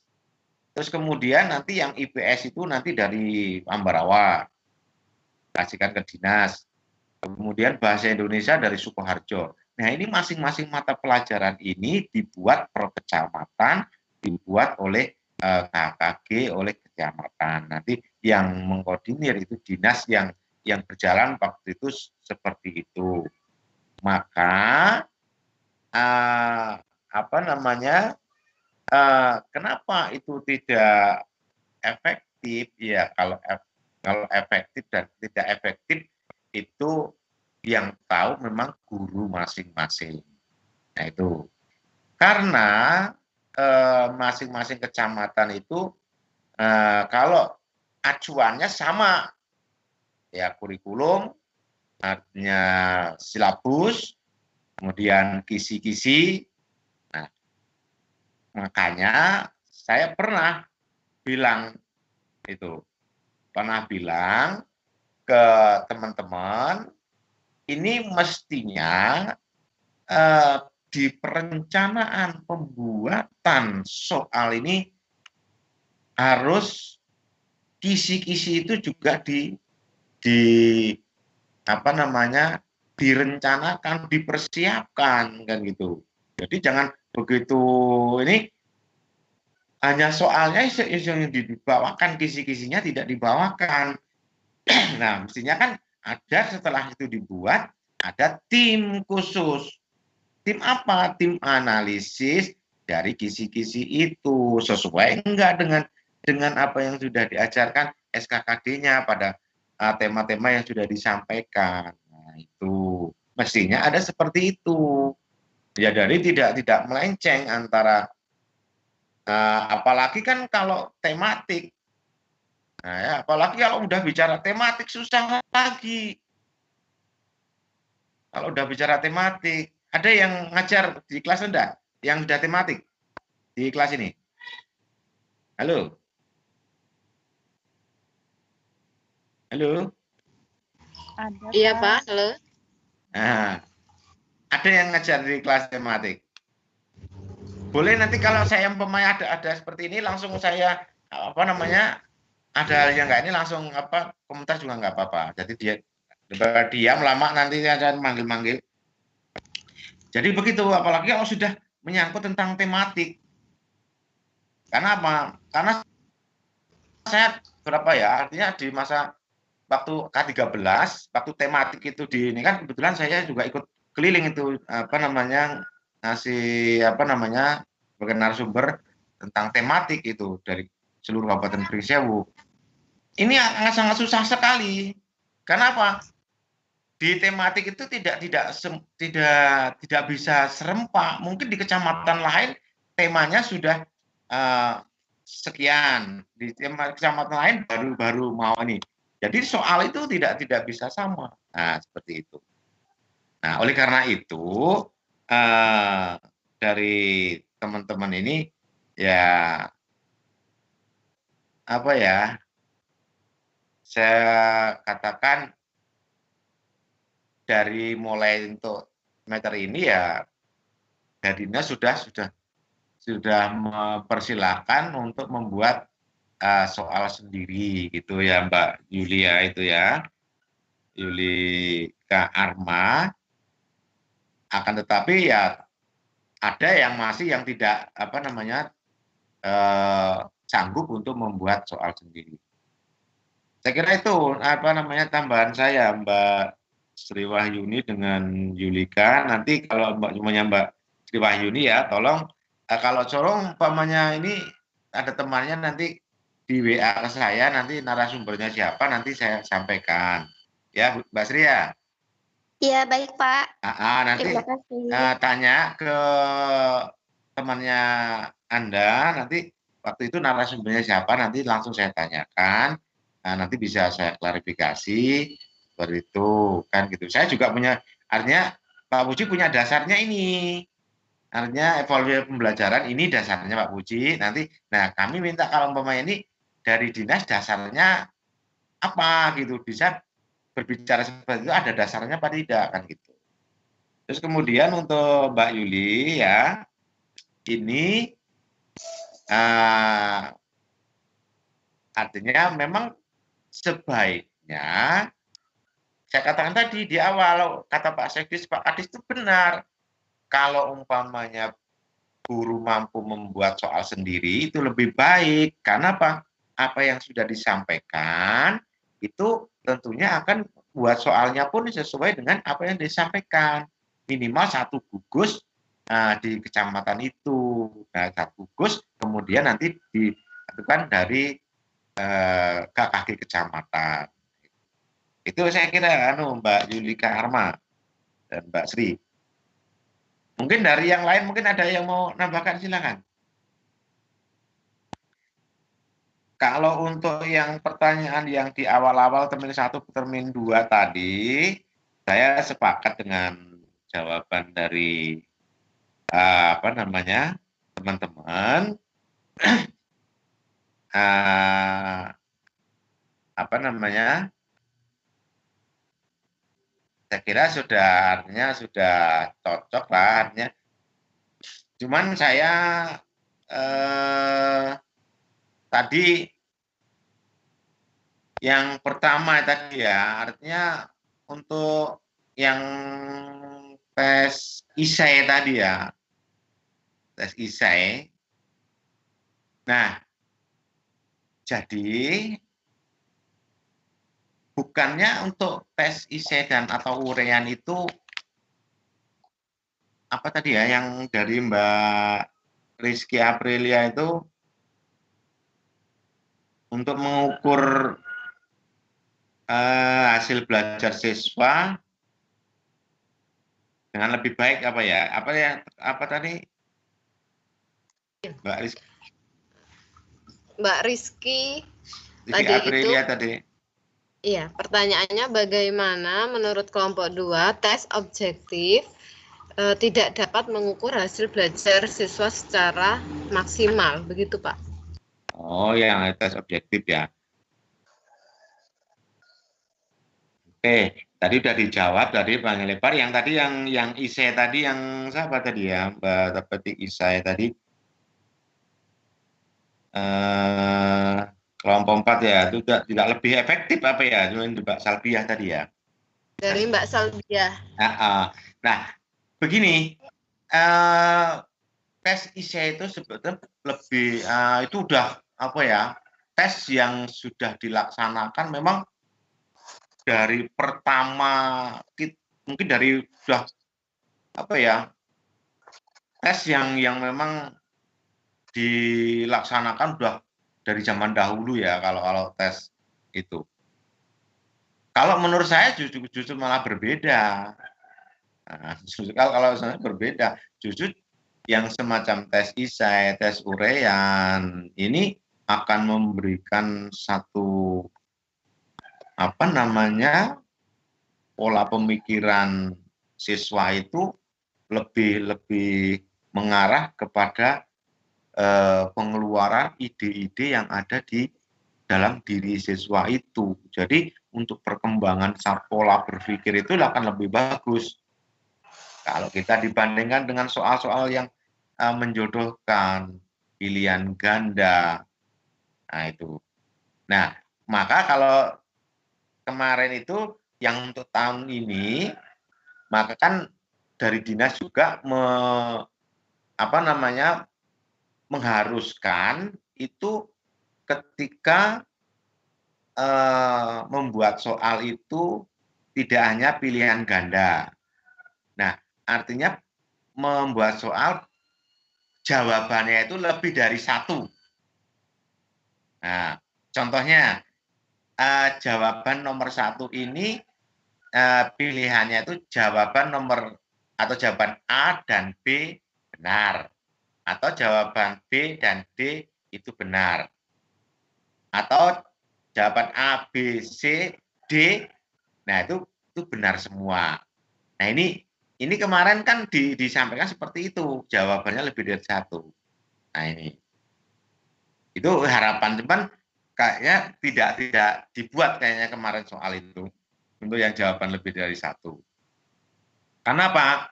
Terus kemudian nanti yang IPS itu nanti dari Ambarawa, kasihkan ke dinas. Kemudian bahasa Indonesia dari Sukoharjo. Nah ini masing-masing mata pelajaran ini dibuat per kecamatan, dibuat oleh KKG, oleh kecamatan. Nanti yang mengkoordinir itu dinas yang berjalan waktu itu seperti itu. Maka kenapa itu tidak efektif? Ya kalau efektif dan tidak efektif itu yang tahu memang guru masing-masing. Nah itu karena masing-masing kecamatan itu kalau acuannya sama, ya kurikulum, artinya silabus, kemudian kisi-kisi. Nah, makanya saya pernah bilang ke teman-teman, ini mestinya di perencanaan pembuatan soal ini harus kisi-kisi itu juga direncanakan, dipersiapkan kan gitu. Jadi jangan begitu ini hanya soalnya yang dibawakan, kisi-kisinya tidak dibawakan. Nah, mestinya kan ada setelah itu dibuat ada tim khusus. Tim apa? Tim analisis dari kisi-kisi itu sesuai enggak dengan apa yang sudah diajarkan SKKD-nya pada tema-tema yang sudah disampaikan. Nah, itu mestinya ada seperti itu. Ya dari tidak melenceng antara apalagi kan kalau tematik. Nah, ya, apalagi kalau udah bicara tematik susah lagi. Kalau udah bicara tematik, ada yang ngajar di kelas enggak? Yang sudah tematik di kelas ini? Halo? Halo? Ada, Iya, Pak. Halo. Nah, ada yang ngajar di kelas tematik. Boleh nanti kalau saya umpamanya ada seperti ini langsung saya apa namanya ada yang enggak ini langsung apa komentar juga enggak apa-apa. Jadi dia diam lama nanti ada manggil-manggil. Jadi begitu apalagi kalau sudah menyangkut tentang tematik. Karena apa? Karena saya berapa ya? Artinya di masa waktu K13, waktu tematik itu di ini kan kebetulan saya juga ikut keliling itu apa namanya ngasih apa namanya sebagai narasumber tentang tematik itu dari seluruh Kabupaten Pringsewu. Ini sangat susah sekali. Karena apa? Di tematik itu tidak bisa serempak. Mungkin di kecamatan lain temanya sudah sekian, di kecamatan lain baru mau ini. Jadi soal itu tidak bisa sama. Nah, seperti itu. Nah, oleh karena itu dari teman-teman ini ya apa ya? Saya katakan dari mulai untuk meter ini ya dari dinas sudah mempersilahkan untuk membuat soal sendiri gitu ya Mbak Yulia itu ya, Yulika Arma. Akan tetapi ya ada yang masih yang tidak apa namanya sanggup untuk membuat soal sendiri. Saya kira itu apa namanya tambahan saya Mbak Sri Wahyuni dengan Yulika. Nanti kalau Mbak Sri Wahyuni ya tolong kalau corong umpamanya ini ada temannya nanti di WA ke saya, nanti narasumbernya siapa nanti saya sampaikan. Ya Mbak Sri ya? Iya, baik Pak. Nanti Terima kasih. tanya ke temannya Anda, nanti waktu itu narasumbernya siapa nanti langsung saya tanyakan. Nanti bisa saya klarifikasi seperti itu kan gitu. Saya juga punya artinya Pak Puji punya dasarnya ini. Artinya evaluasi pembelajaran ini dasarnya Pak Puji. Nanti nah kami minta kalau umpamanya ini dari dinas dasarnya apa gitu, bisa berbicara seperti itu ada dasarnya apa tidak kan gitu. Terus kemudian untuk Mbak Yuli ya, ini artinya memang sebaiknya saya katakan tadi di awal kata Pak Sekdis, Pak Kadis itu benar. Kalau umpamanya guru mampu membuat soal sendiri itu lebih baik. Karena apa? Apa yang sudah disampaikan itu tentunya akan buat soalnya pun sesuai dengan apa yang disampaikan. Minimal satu gugus di kecamatan itu. Nah, satu gugus kemudian nanti dilakukan dari KKG kecamatan. Itu saya kira Mbak Yulika Arma dan Mbak Sri. Mungkin dari yang lain mungkin ada yang mau nambahkan silakan. Kalau untuk yang pertanyaan yang di awal-awal termin 1 termin 2 tadi, saya sepakat dengan jawaban dari apa namanya teman-teman. Apa namanya? Saya kira artinya sudah cocok lah artinya. Cuman saya tadi yang pertama tadi ya, artinya untuk yang tes ISAE tadi ya, tes ISAE. Nah, jadi bukannya untuk tes ISAE dan atau urean itu apa tadi ya yang dari Mbak Rizky Aprilia itu untuk mengukur hasil belajar siswa dengan lebih baik apa ya? Apa tadi? Mbak Rizky. Mbak Rizky Rizky tadi Aprilia itu, tadi. iya, pertanyaannya bagaimana menurut kelompok 2 tes objektif tidak dapat mengukur hasil belajar siswa secara maksimal, begitu Pak? Oh, yang tes objektif ya. Oke, tadi udah dijawab tadi panjang lebar. Yang tadi yang ISE tadi yang siapa tadi ya? Mbak petik ISE tadi. Kelompok 4 ya, itu tidak lebih efektif apa ya? Cuma Mbak Salbiah tadi ya. Dari Mbak Salbiah. Nah, begini, tes ISE itu sebetulnya lebih itu udah apa ya? Tes yang sudah dilaksanakan memang dari pertama mungkin dari sudah apa ya? Tes yang memang dilaksanakan udah dari zaman dahulu ya kalau tes itu. Kalau menurut saya justru malah berbeda. Nah, kalau saya berbeda, justru yang semacam tes ISE, tes urean ini akan memberikan satu apa namanya pola pemikiran siswa itu lebih mengarah kepada pengeluaran ide-ide yang ada di dalam diri siswa itu. Jadi untuk perkembangan pola berpikir itu akan lebih bagus. Kalau kita dibandingkan dengan soal-soal yang menjodohkan, pilihan ganda, nah itu. Nah, maka kalau kemarin itu yang untuk tahun ini, maka kan dari dinas juga mengharuskan itu ketika membuat soal itu tidak hanya pilihan ganda. Nah, artinya membuat soal jawabannya itu lebih dari satu. Nah, contohnya jawaban nomor 1 ini pilihannya itu jawaban A dan B benar, atau jawaban B dan D itu benar, atau jawaban A, B, C, D, nah itu benar semua. Nah ini kemarin kan disampaikan seperti itu, jawabannya lebih dari satu. Nah ini, itu harapan cuman kayaknya tidak dibuat kayaknya kemarin soal itu untuk yang jawaban lebih dari satu. Karena apa?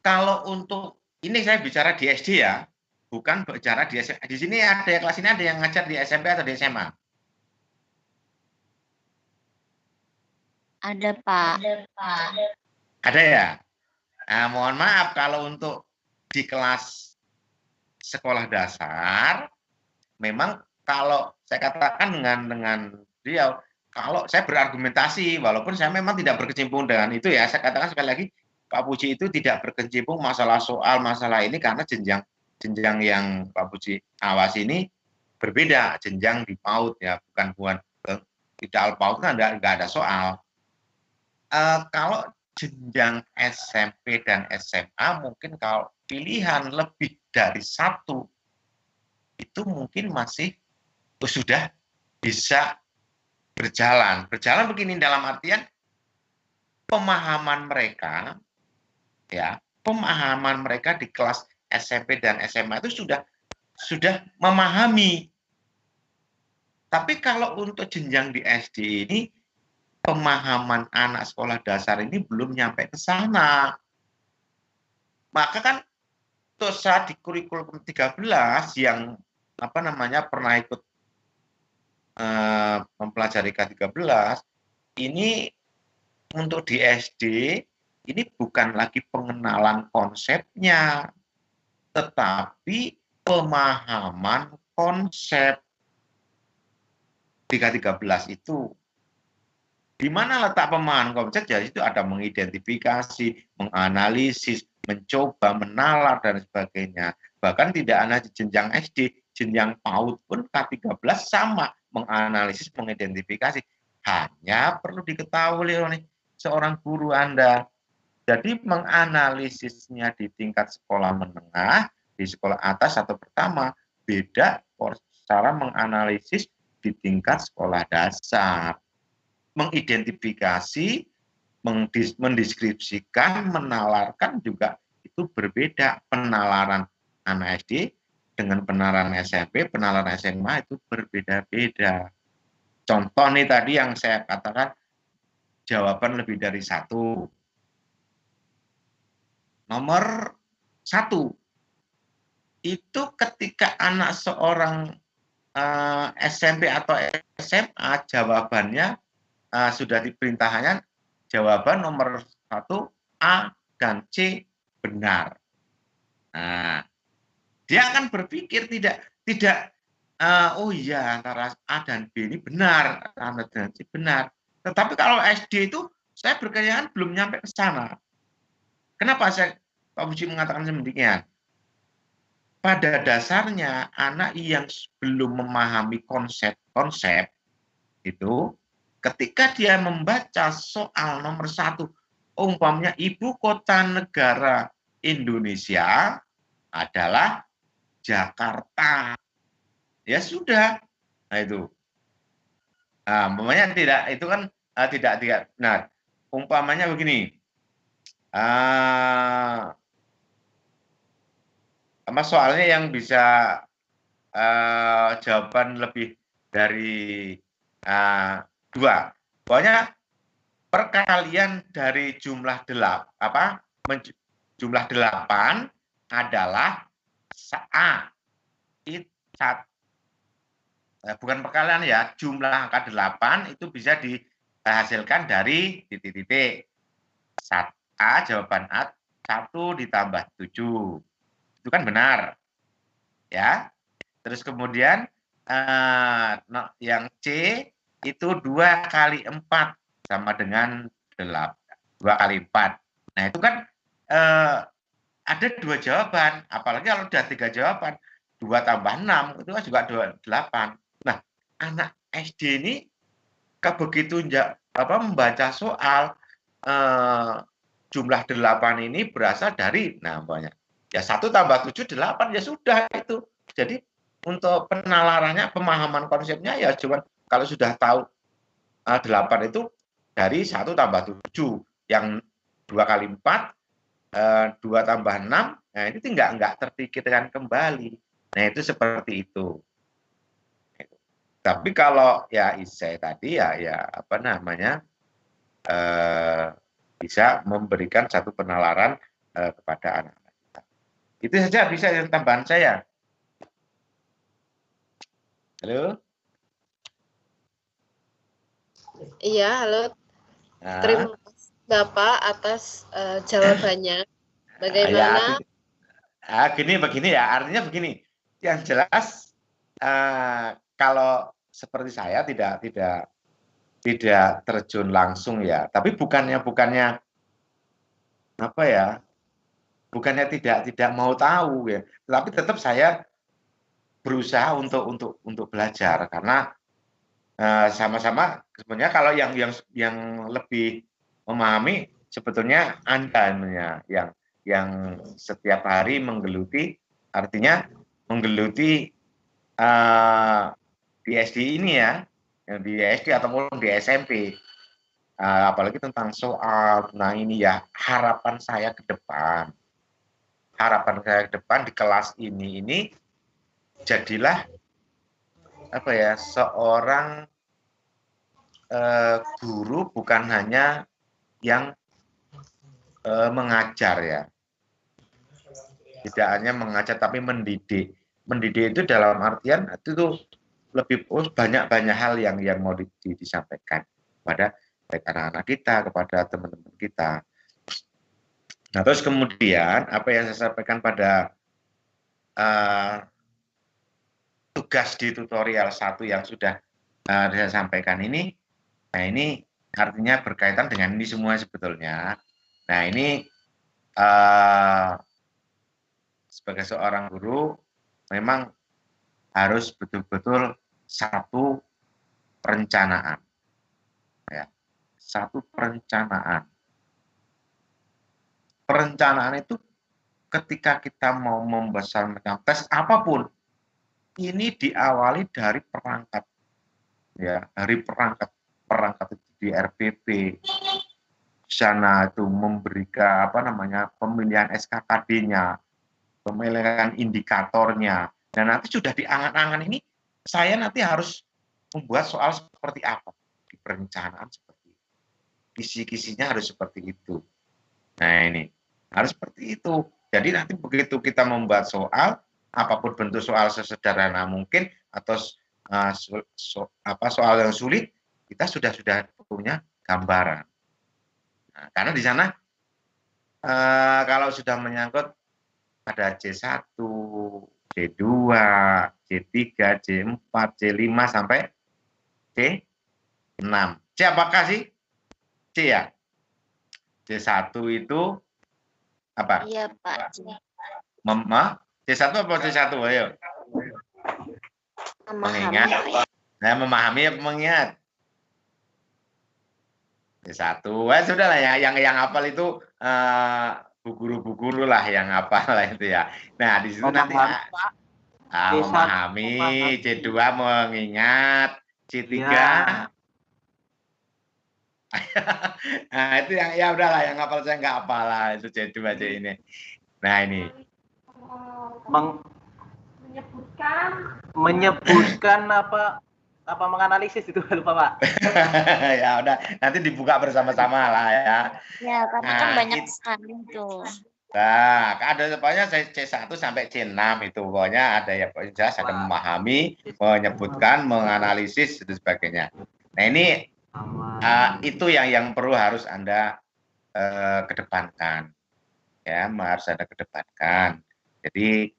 Kalau untuk ini saya bicara di SD ya, bukan bicara di SMA. Di sini ada kelas ini ada yang ngajar di SMP atau di SMA? Ada, Pak. Ada ya? Nah, mohon maaf kalau untuk di kelas sekolah dasar, memang kalau saya katakan dengan beliau, kalau saya berargumentasi, walaupun saya memang tidak berkecimpung dengan itu ya, saya katakan sekali lagi, Pak Puji itu tidak berkecimpung masalah ini karena jenjang yang Pak Puji awasi ini berbeda, jenjang di PAUD ya, bukan tidak PAUD kan nggak ada soal. Kalau jenjang SMP dan SMA mungkin kalau pilihan lebih dari satu itu mungkin masih sudah bisa berjalan begini dalam artian pemahaman mereka di kelas SMP dan SMA itu sudah memahami. Tapi kalau untuk jenjang di SD ini pemahaman anak sekolah dasar ini belum nyampe ke sana. Maka kan saya di kurikulum 13 yang pernah ikut mempelajari K13 ini untuk di SD ini bukan lagi pengenalan konsepnya, tetapi pemahaman konsep di K13 itu. Di mana letak pemahaman konsep? Jadi itu ada mengidentifikasi, menganalisis, mencoba, menalar, dan sebagainya. Bahkan tidak hanya di jenjang SD, jenjang PAUD pun K13 sama, menganalisis, mengidentifikasi. Hanya perlu diketahui nih, seorang guru Anda. Jadi menganalisisnya di tingkat sekolah menengah, di sekolah atas atau pertama, beda cara menganalisis di tingkat sekolah dasar. Mengidentifikasi, mendeskripsikan, menalarkan juga itu berbeda. Penalaran anak SD dengan penalaran SMP, penalaran SMA itu berbeda-beda. Contoh nih tadi yang saya katakan, jawaban lebih dari satu. Nomor 1, itu ketika anak seorang SMP atau SMA, jawabannya sudah diperintahkan, jawaban nomor 1, A dan C benar. Nah, dia akan berpikir tidak oh iya antara A dan B ini benar, A dan C benar. Tetapi kalau SD itu saya berkayaan belum nyampe ke sana. Kenapa saya Pak Puji mengatakan demikian? Pada dasarnya anak yang belum memahami konsep-konsep itu, ketika dia membaca soal nomor 1, umpamanya ibu kota negara Indonesia adalah Jakarta, ya sudah. Nah itu, umpamanya tidak, itu kan tidak. Nah, umpamanya begini, soalnya yang bisa jawaban lebih dari 2. Pokoknya perkalian dari jumlah 8 adalah A. Bukan perkalian ya, jumlah angka 8 itu bisa dihasilkan dari titik-titik. A, jawaban A 1 ditambah 7. Itu kan benar. Ya. Terus kemudian yang C itu 2 kali 4 sama dengan 8. 2 kali 4. Nah, itu kan ada 2 jawaban. Apalagi kalau sudah 3 jawaban, 2 tambah 6 itu kan juga 8. Nah, anak SD ini begitu membaca soal jumlah 8 ini berasal dari, banyak. Ya 1 tambah 7, 8, ya sudah itu. Jadi untuk penalarannya, pemahaman konsepnya ya cuma kalau sudah tahu 8 itu dari 1 tambah 7, yang 2 kali 4, 2 tambah 6, nah itu enggak terpikirkan kembali. Nah itu seperti itu. Tapi kalau ya saya tadi bisa memberikan satu penalaran kepada anak-anak kita. Itu saja bisa tambahan saya. Halo? Iya, halo. Terima kasih Bapak atas jawabannya. Bagaimana? Begini ya, artinya begini. Yang jelas kalau seperti saya tidak terjun langsung ya, tapi bukannya tidak mau tahu ya, tapi tetap saya berusaha untuk belajar karena sama-sama sebenarnya kalau yang lebih memahami sebetulnya Anda yang setiap hari menggeluti, artinya menggeluti di SD ini ya, yang di SD ataupun di SMP, apalagi tentang soal. Nah ini ya harapan saya ke depan di kelas ini jadilah seorang guru bukan hanya yang mengajar ya, tidak hanya mengajar tapi mendidik itu dalam artian itu lebih banyak hal yang mau disampaikan kepada anak-anak kita, kepada teman-teman kita. Nah terus kemudian apa yang saya sampaikan pada tugas di tutorial 1 yang sudah saya sampaikan ini, nah ini artinya berkaitan dengan ini semua sebetulnya. Nah ini sebagai seorang guru memang harus betul-betul satu perencanaan. Ya. satu perencanaan. Perencanaan itu ketika kita mau membesar tes apapun, ini diawali dari perangkat, ya, dari perangkat itu di RPP. Sana itu memberikan pemilihan SKKD-nya, pemilihan indikatornya, dan nanti sudah di angan-angan ini saya nanti harus membuat soal seperti apa di perencanaan seperti itu. Kisi-kisinya harus seperti itu. Nah ini harus seperti itu. Jadi nanti begitu kita membuat soal, apapun bentuk soal sesederhana mungkin atau soal yang sulit, kita sudah punya gambaran. Nah, karena di sana kalau sudah menyangkut ada C1, C2, C3, C4, C5 sampai C6. C apakah sih? C ya? C1 itu apa? Iya, Pak. C1 apa C1? Ayo. Mengingat. Nah, memahami apa mengingat? C1. Sudah lah ya, yang hafal itu bu guru lah yang hafal lah itu ya. Nah, di situ nanti memahami, C2 mengingat, C3 ya. Nah, itu yang ya udahlah yang hafal saya nggak hafal lah, itu C2 aja ini. Nah, ini menyebutkan apa menganalisis itu lupa Pak. Ya udah nanti dibuka bersama-sama lah ya. Ya karena kan banyak sekali tuh. Nah ada pokoknya C1 sampai C6 itu pokoknya ada ya jelas ada memahami, menyebutkan, menganalisis dan sebagainya. Nah ini itu yang perlu harus Anda kedepankan ya, harus Anda kedepankan. Jadi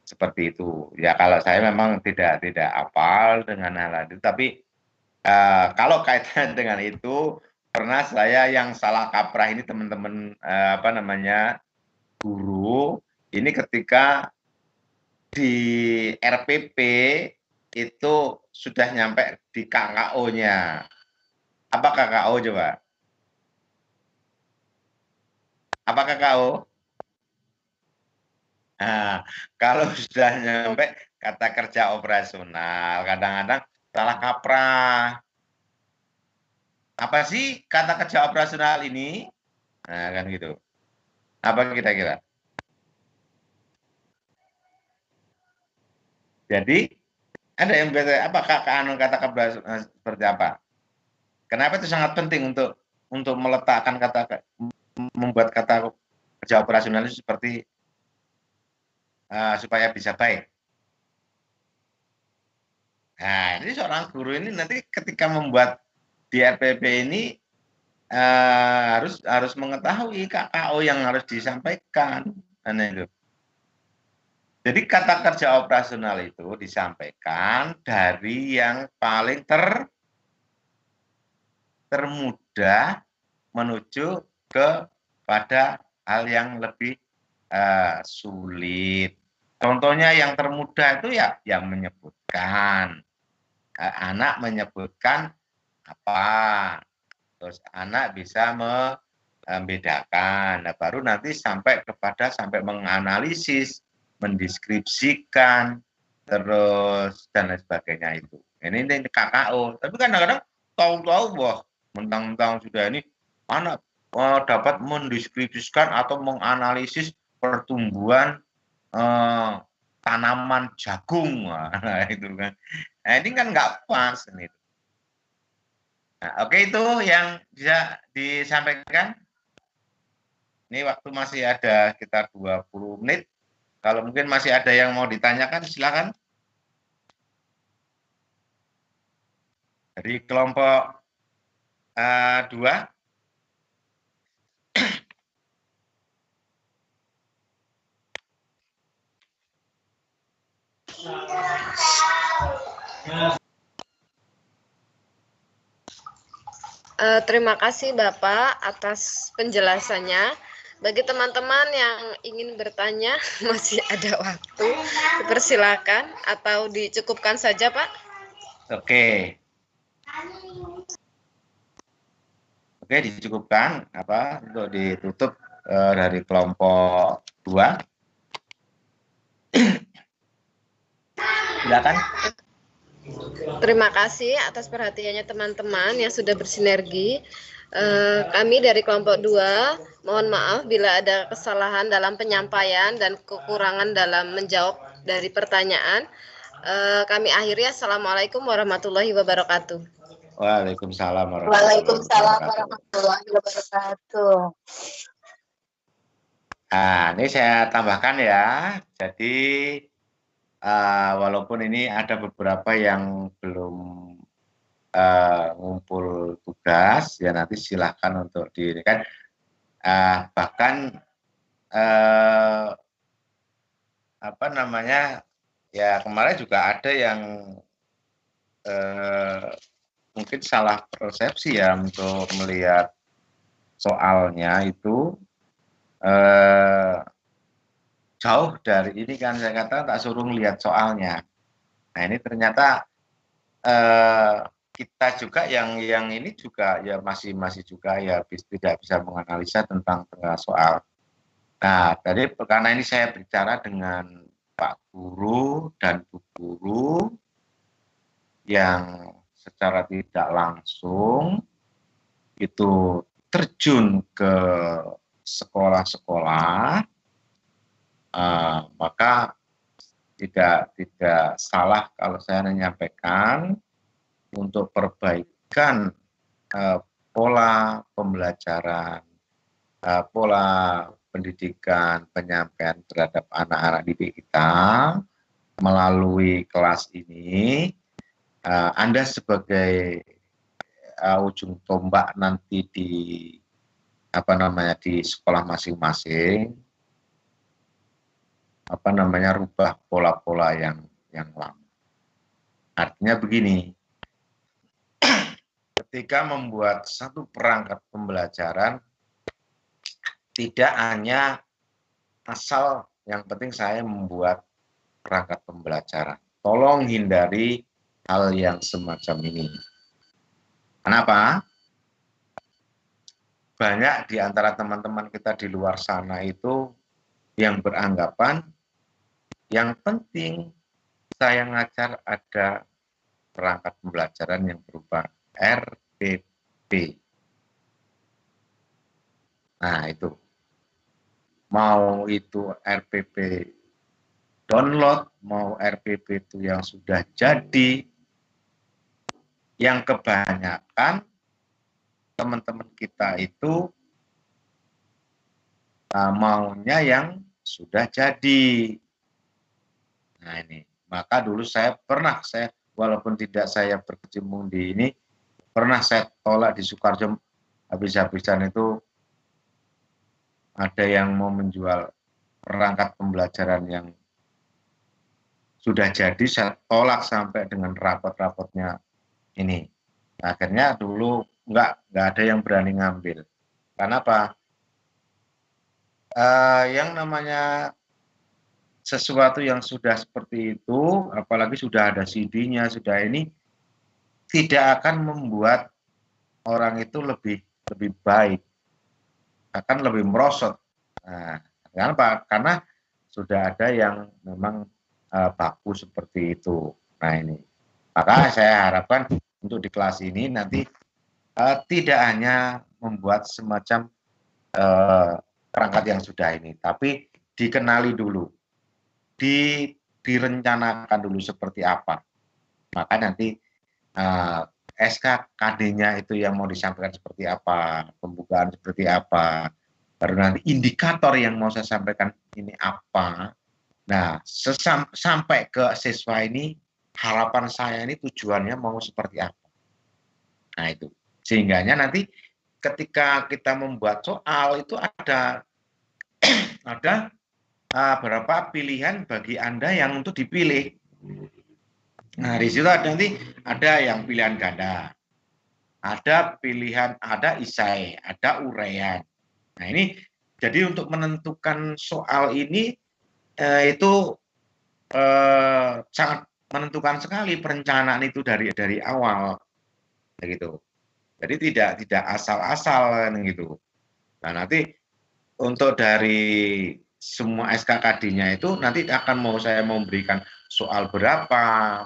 seperti itu ya, kalau saya memang tidak hafal dengan hal itu, tapi kalau kaitan dengan itu pernah saya yang salah kaprah ini teman-teman guru ini ketika di RPP itu sudah nyampe di KKO-nya. Apa KKO coba? Apa KKO? Nah, kalau sudah nyampe kata kerja operasional, kadang-kadang salah kaprah. Apa sih kata kerja operasional ini? Nah, kan gitu. Apa kira-kira? Jadi, ada yang beda, apa kata kerja seperti apa? Kenapa itu sangat penting untuk meletakkan membuat kata kerja operasional itu seperti supaya bisa baik. Nah, ini seorang guru ini nanti ketika membuat di RPP ini harus mengetahui KKO yang harus disampaikan. Itu. Jadi kata kerja operasional itu disampaikan dari yang paling termudah menuju kepada hal yang lebih sulit. Contohnya yang termudah itu ya yang menyebutkan. Anak menyebutkan apa, terus anak bisa membedakan. Nah, baru nanti sampai menganalisis, mendeskripsikan, terus dan lain sebagainya itu. Ini KKO. Tapi kadang-kadang tahu-tahu wah mentang-mentang sudah ini anak dapat mendeskripsikan atau menganalisis pertumbuhan tanaman jagung, nah itu kan. Nah, ini kan nggak pas ini. Nah, oke, itu yang bisa disampaikan. Ini waktu masih ada sekitar 20 menit. Kalau mungkin masih ada yang mau ditanyakan, silakan. Dari kelompok 2. Terima kasih Bapak atas penjelasannya. Bagi teman-teman yang ingin bertanya, masih ada waktu. Dipersilakan atau dicukupkan saja, Pak? Oke. Oke, dicukupkan untuk ditutup dari kelompok 2. Silakan. Terima kasih atas perhatiannya teman-teman yang sudah bersinergi. Kami dari kelompok 2 mohon maaf bila ada kesalahan dalam penyampaian dan kekurangan dalam menjawab dari pertanyaan. Kami akhiri. Assalamualaikum warahmatullahi wabarakatuh. Waalaikumsalam warahmatullahi wabarakatuh. Nah, ini saya tambahkan ya. Jadi walaupun ini ada beberapa yang belum ngumpul tugas, ya nanti silahkan untuk dirikan. Bahkan ya kemarin juga ada yang mungkin salah persepsi ya untuk melihat soalnya itu jauh dari ini kan, saya katakan tak suruh melihat soalnya. Nah ini ternyata kita juga yang ini juga ya masih juga ya tidak bisa menganalisa tentang soal. Nah tadi karena ini saya bicara dengan Pak Guru dan Bu Guru yang secara tidak langsung itu terjun ke sekolah-sekolah, maka tidak salah kalau saya menyampaikan untuk perbaikan pola pembelajaran, pola pendidikan, penyampaian terhadap anak-anak didik kita melalui kelas ini. Anda sebagai ujung tombak nanti di di sekolah masing-masing, rubah pola-pola yang lama. Artinya begini, ketika membuat satu perangkat pembelajaran, tidak hanya asal yang penting saya membuat perangkat pembelajaran. Tolong hindari hal yang semacam ini. Kenapa? Banyak di antara teman-teman kita di luar sana itu yang beranggapan yang penting saya ngajar ada perangkat pembelajaran yang berupa RPP. Nah itu, mau itu RPP download, mau RPP itu yang sudah jadi, yang kebanyakan teman-teman kita itu maunya yang sudah jadi. Nah ini, maka dulu saya walaupun tidak saya berkecimpung di ini, pernah saya tolak di Sukoharjo habis-habisan itu. Ada yang mau menjual perangkat pembelajaran yang sudah jadi, saya tolak sampai dengan rapot-rapotnya ini. Akhirnya dulu nggak ada yang berani ngambil. Karena apa? Yang namanya sesuatu yang sudah seperti itu, apalagi sudah ada CD-nya, sudah ini, tidak akan membuat orang itu lebih baik, akan lebih merosot. Nah, kenapa? Karena sudah ada yang memang bagus seperti itu. Nah ini, maka saya harapkan untuk di kelas ini nanti tidak hanya membuat semacam perangkat yang sudah ini, tapi dikenali dulu, direncanakan dulu seperti apa. Maka nanti SKKD-nya itu yang mau disampaikan seperti apa, pembukaan seperti apa, baru nanti indikator yang mau saya sampaikan ini apa. Nah, sampai ke siswa ini, harapan saya ini tujuannya mau seperti apa. Nah itu, sehingganya nanti ketika kita membuat soal itu ada beberapa pilihan bagi Anda yang untuk dipilih. Nah, di situ nanti ada yang pilihan ganda, ada pilihan, ada isai, ada uraian. Nah, ini jadi untuk menentukan soal ini itu sangat menentukan sekali perencanaan itu dari awal, begitu. Jadi tidak asal-asal kan gitu. Nah, nanti untuk dari semua SKKD-nya itu nanti akan saya memberikan soal berapa,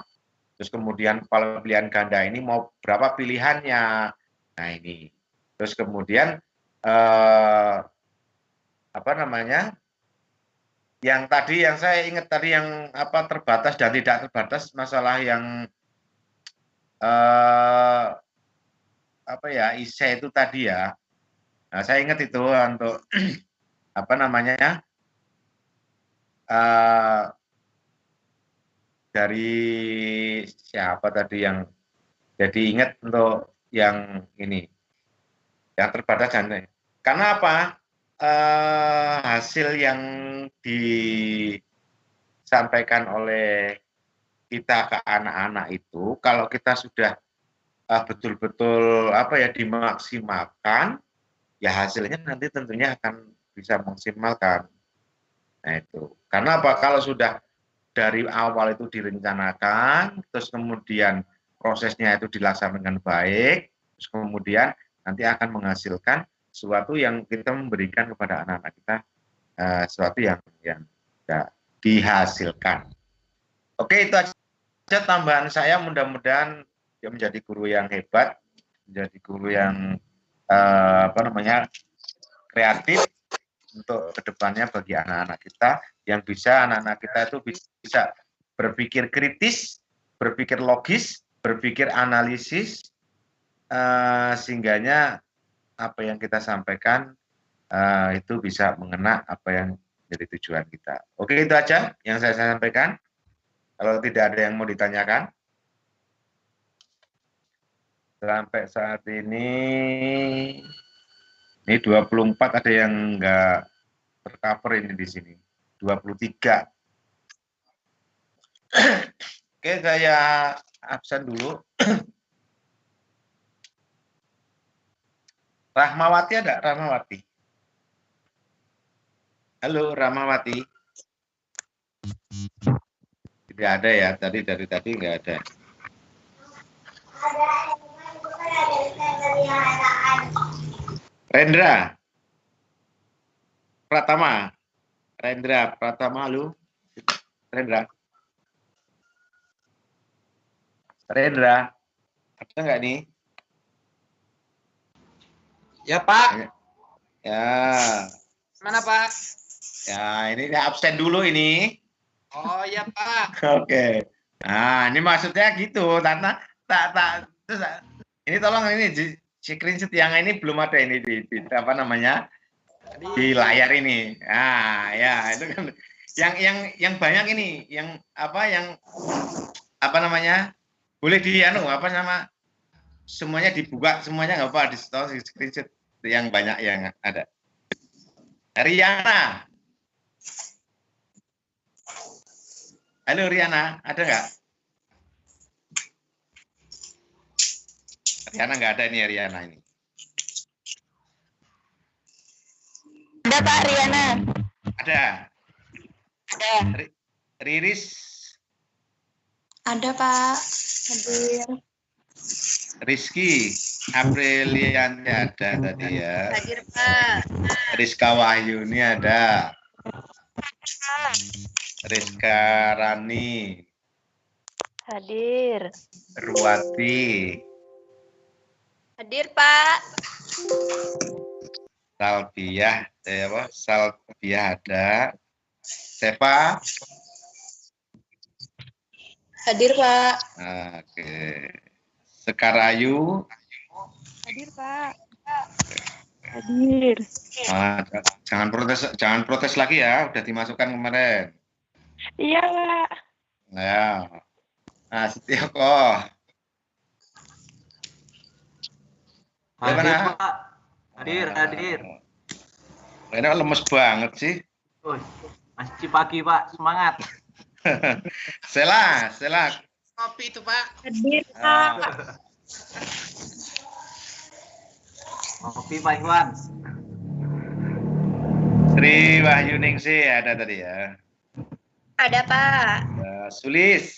terus kemudian kalau pilihan ganda ini mau berapa pilihannya. Nah, ini. Terus kemudian apa namanya? Yang tadi yang saya ingat tadi yang apa terbatas dan tidak terbatas masalah yang apa ya ISE itu tadi ya. Nah, saya ingat itu untuk apa namanya dari siapa tadi yang jadi ingat untuk yang ini yang terbatas dan karena apa hasil yang disampaikan oleh kita ke anak-anak itu kalau kita sudah betul-betul apa ya dimaksimalkan ya hasilnya nanti tentunya akan bisa maksimalkan. Nah itu karena apa kalau sudah dari awal itu direncanakan terus kemudian prosesnya itu dilaksanakan dengan baik terus kemudian nanti akan menghasilkan sesuatu yang kita memberikan kepada anak-anak kita sesuatu yang dihasilkan. Oke, itu aja tambahan saya. Mudah-mudahan dia menjadi guru yang hebat, menjadi guru yang apa namanya kreatif untuk kedepannya bagi anak-anak kita yang bisa anak-anak kita itu bisa berpikir kritis, berpikir logis, berpikir analisis, sehingganya apa yang kita sampaikan itu bisa mengena apa yang jadi tujuan kita. Oke, itu aja yang saya sampaikan. Kalau tidak ada yang mau ditanyakan. Sampai saat ini 24 ada yang enggak tercover ini di sini. 23. Oke, saya absen dulu. Rahmawati ada? Rahmawati. Halo, Rahmawati. Tidak ada ya, dari tadi nggak ada. Rendra Pratama. Rendra Pratama, lu. Rendra. Rendra. Ada nggak nih? Ya, Pak. Ya. Mana, Pak? Ya, ini absen dulu ini. Oh, ya, Pak. Oke. Nah, ini maksudnya gitu. Karena terus ini tolong ini screenshot yang ini belum ada ini di apa namanya? Di layar ini. Nah, ya, itu kan yang banyak ini, yang apa namanya? Boleh apa nama? Semuanya dibuka, semuanya nggak apa di screenshot yang banyak yang ada. Riana. Halo Riana, ada nggak? Riana nggak ada ini Riana ini. Ada Pak Riana. Ada. Ada. Riris. Ada Pak. Hadir. Rizky, Aprilian ada tadi ya. Hadir Pak. Rizka Wahyuni ada. Rizka Rani. Hadir. Ruwati. Hadir Pak. Salbiah, Salbiah ada. Sepa. Hadir Pak. Oke. Sekarayu. Hadir Pak. Hadir. Jangan protes lagi ya, udah dimasukkan kemarin. Iya Pak. Ya. Nah, Setioko. Hadir, Pak. Hadir. Ini lemes banget sih. Masih pagi, Pak. Semangat. Sela. Kopi itu, Pak. Hadir Pak. Kopi, Pak Iwan. Sri Wahyuningsih ada tadi ya. Ada Pak. Sulis.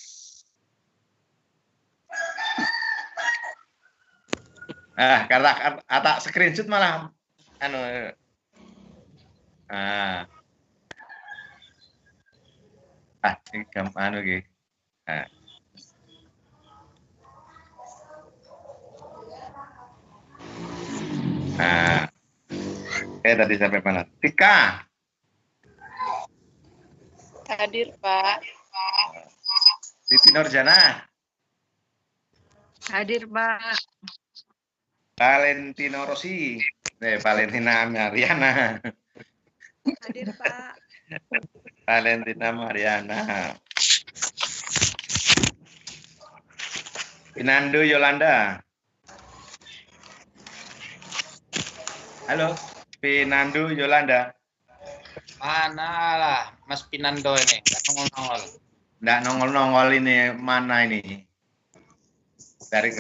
Karena tak screenshot malah anu. Ini anu iki. Tadi sampai mana? Tika. Hadir, Pak. Siti Nurjana. Hadir, Pak. Valentino Rossi. Valentina Mariana. Hadir, Pak. Valentina Mariana. Pinando Yolanda. Halo, Pinando Yolanda. Mana lah, Mas Pinando ini, nggak nongol-nongol. Nggak nongol-nongol ini, mana ini? Dari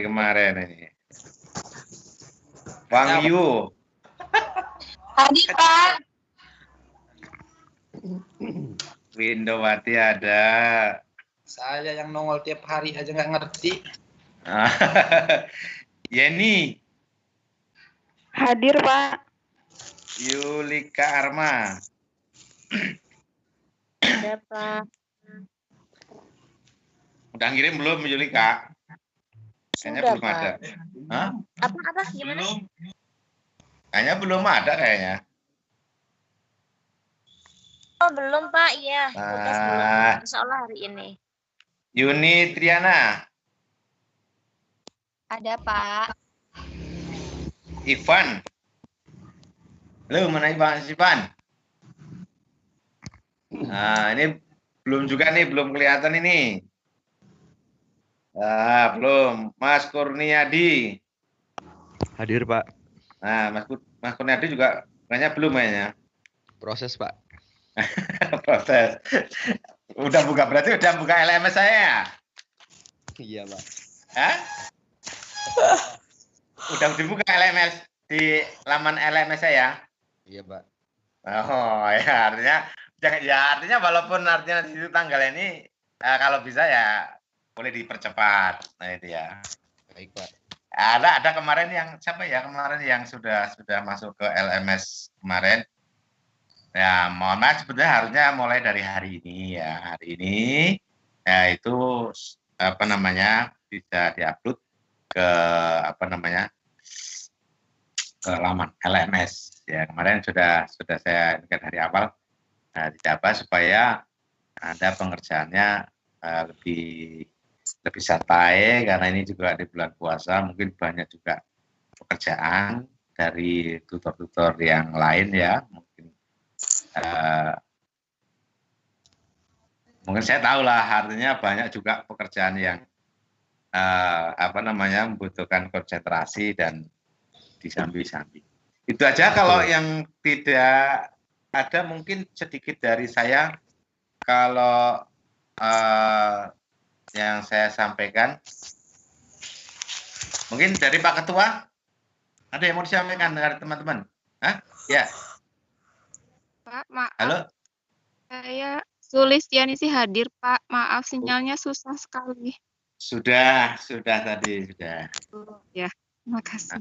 kemarin ini. Wang Yu. Hadir, Pak. Windowati ada. Saya yang nongol tiap hari aja nggak ngerti. Yeni. Hadir, Pak. Yulika Arma. Ada, Pak. Udah ngirim belum Yulika? Kayaknya Sudah, belum Pak. ada. Hah? Apa gimana? Kayaknya belum ada kayaknya. Oh, belum, Pak. Iya, tugas belum. Insya Allah hari ini. Yuni Triana. Ada, Pak. Ivan. Halo, mana Ivan? Nah, ini belum juga nih, belum kelihatan ini. Belum. Mas Kurniadi. Hadir, Pak. Nah, Mas Kurniadi juga kayaknya belum kayaknya. Proses, Pak. Proses. Berarti udah buka LMS saya. Iya, Pak. Hah? Udah dibuka LMS di laman LMS saya. Iya, Pak. Oh, ya artinya walaupun artinya di situ tanggal ini kalau bisa ya boleh dipercepat. Nah, itu ya. Baik, Pak. Ada kemarin yang siapa ya kemarin yang sudah masuk ke LMS kemarin. Ya, mohon maaf sebetulnya harusnya mulai dari hari ini ya. Hari ini ya itu bisa diupload ke ke laman LMS. Ya, kemarin sudah saya ingat dari awal dicoba supaya ada pengerjaannya lebih santai karena ini juga di bulan puasa, mungkin banyak juga pekerjaan dari tutor-tutor yang lain ya. Mungkin saya tahu lah artinya banyak juga pekerjaan yang membutuhkan konsentrasi dan disambi-sambi. Itu aja kalau yang tidak ada mungkin sedikit dari saya kalau yang saya sampaikan. Mungkin dari Pak Ketua ada yang mau disampaikan dari teman-teman? Hah? Ya. Pak, maaf. Halo. Saya Sulistiani sih hadir, Pak. Maaf, sinyalnya susah sekali. Sudah tadi sudah. Ya, terima kasih.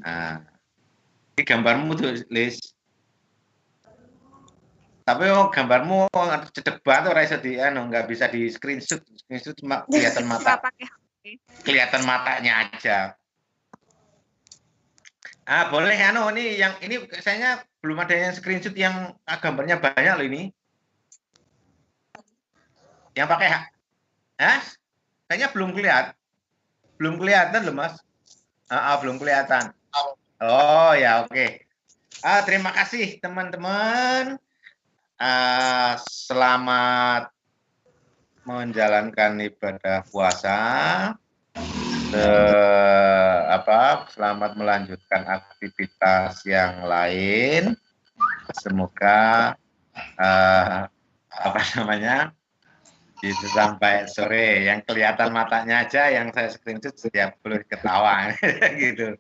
Ini gambarmu tuh, Lis. Tapi gambarmu cedek banget ora iso nggak bisa di screenshot cuma kelihatan mata. Kelihatan matanya aja. Boleh ini yang ini kayaknya belum ada yang screenshot yang gambarnya banyak loh ini. Yang pakai kayaknya belum kelihatan loh, Mas. Belum kelihatan. Oh ya, oke. Terima kasih teman-teman. Selamat menjalankan ibadah puasa. Selamat melanjutkan aktivitas yang lain. Semoga itu sampai sore. Yang kelihatan matanya aja yang saya screenshot setiap boleh ketawa gitu.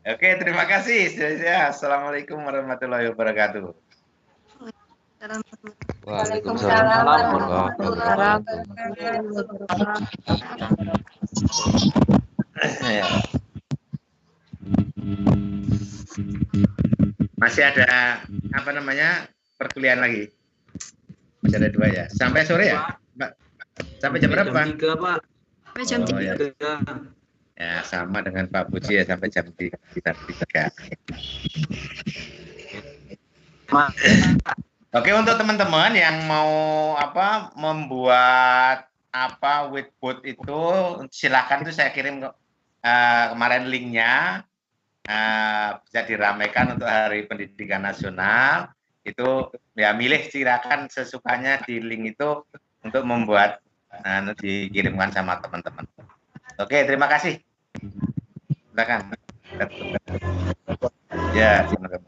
Oke, terima kasih. Assalamualaikum warahmatullahi wabarakatuh. Waalaikumsalam warahmatullahi wabarakatuh. Masih ada apa namanya perkuliahan lagi? Masih ada 2 ya. Sampai sore ya, Mbak? Sampai jam berapa? Jam 3, Pak. Sampai jam 3. Ya. Ya, sama dengan Pak Puji ya, sampai jam 3. Oke, untuk teman-teman yang mau membuat whiteboard itu, silakan, itu saya kirim kemarin linknya, bisa diramaikan untuk Hari Pendidikan Nasional. Itu ya milih, silakan sesukanya di link itu untuk membuat dikirimkan sama teman-teman. Oke, terima kasih. Silakan. Ya, silakan.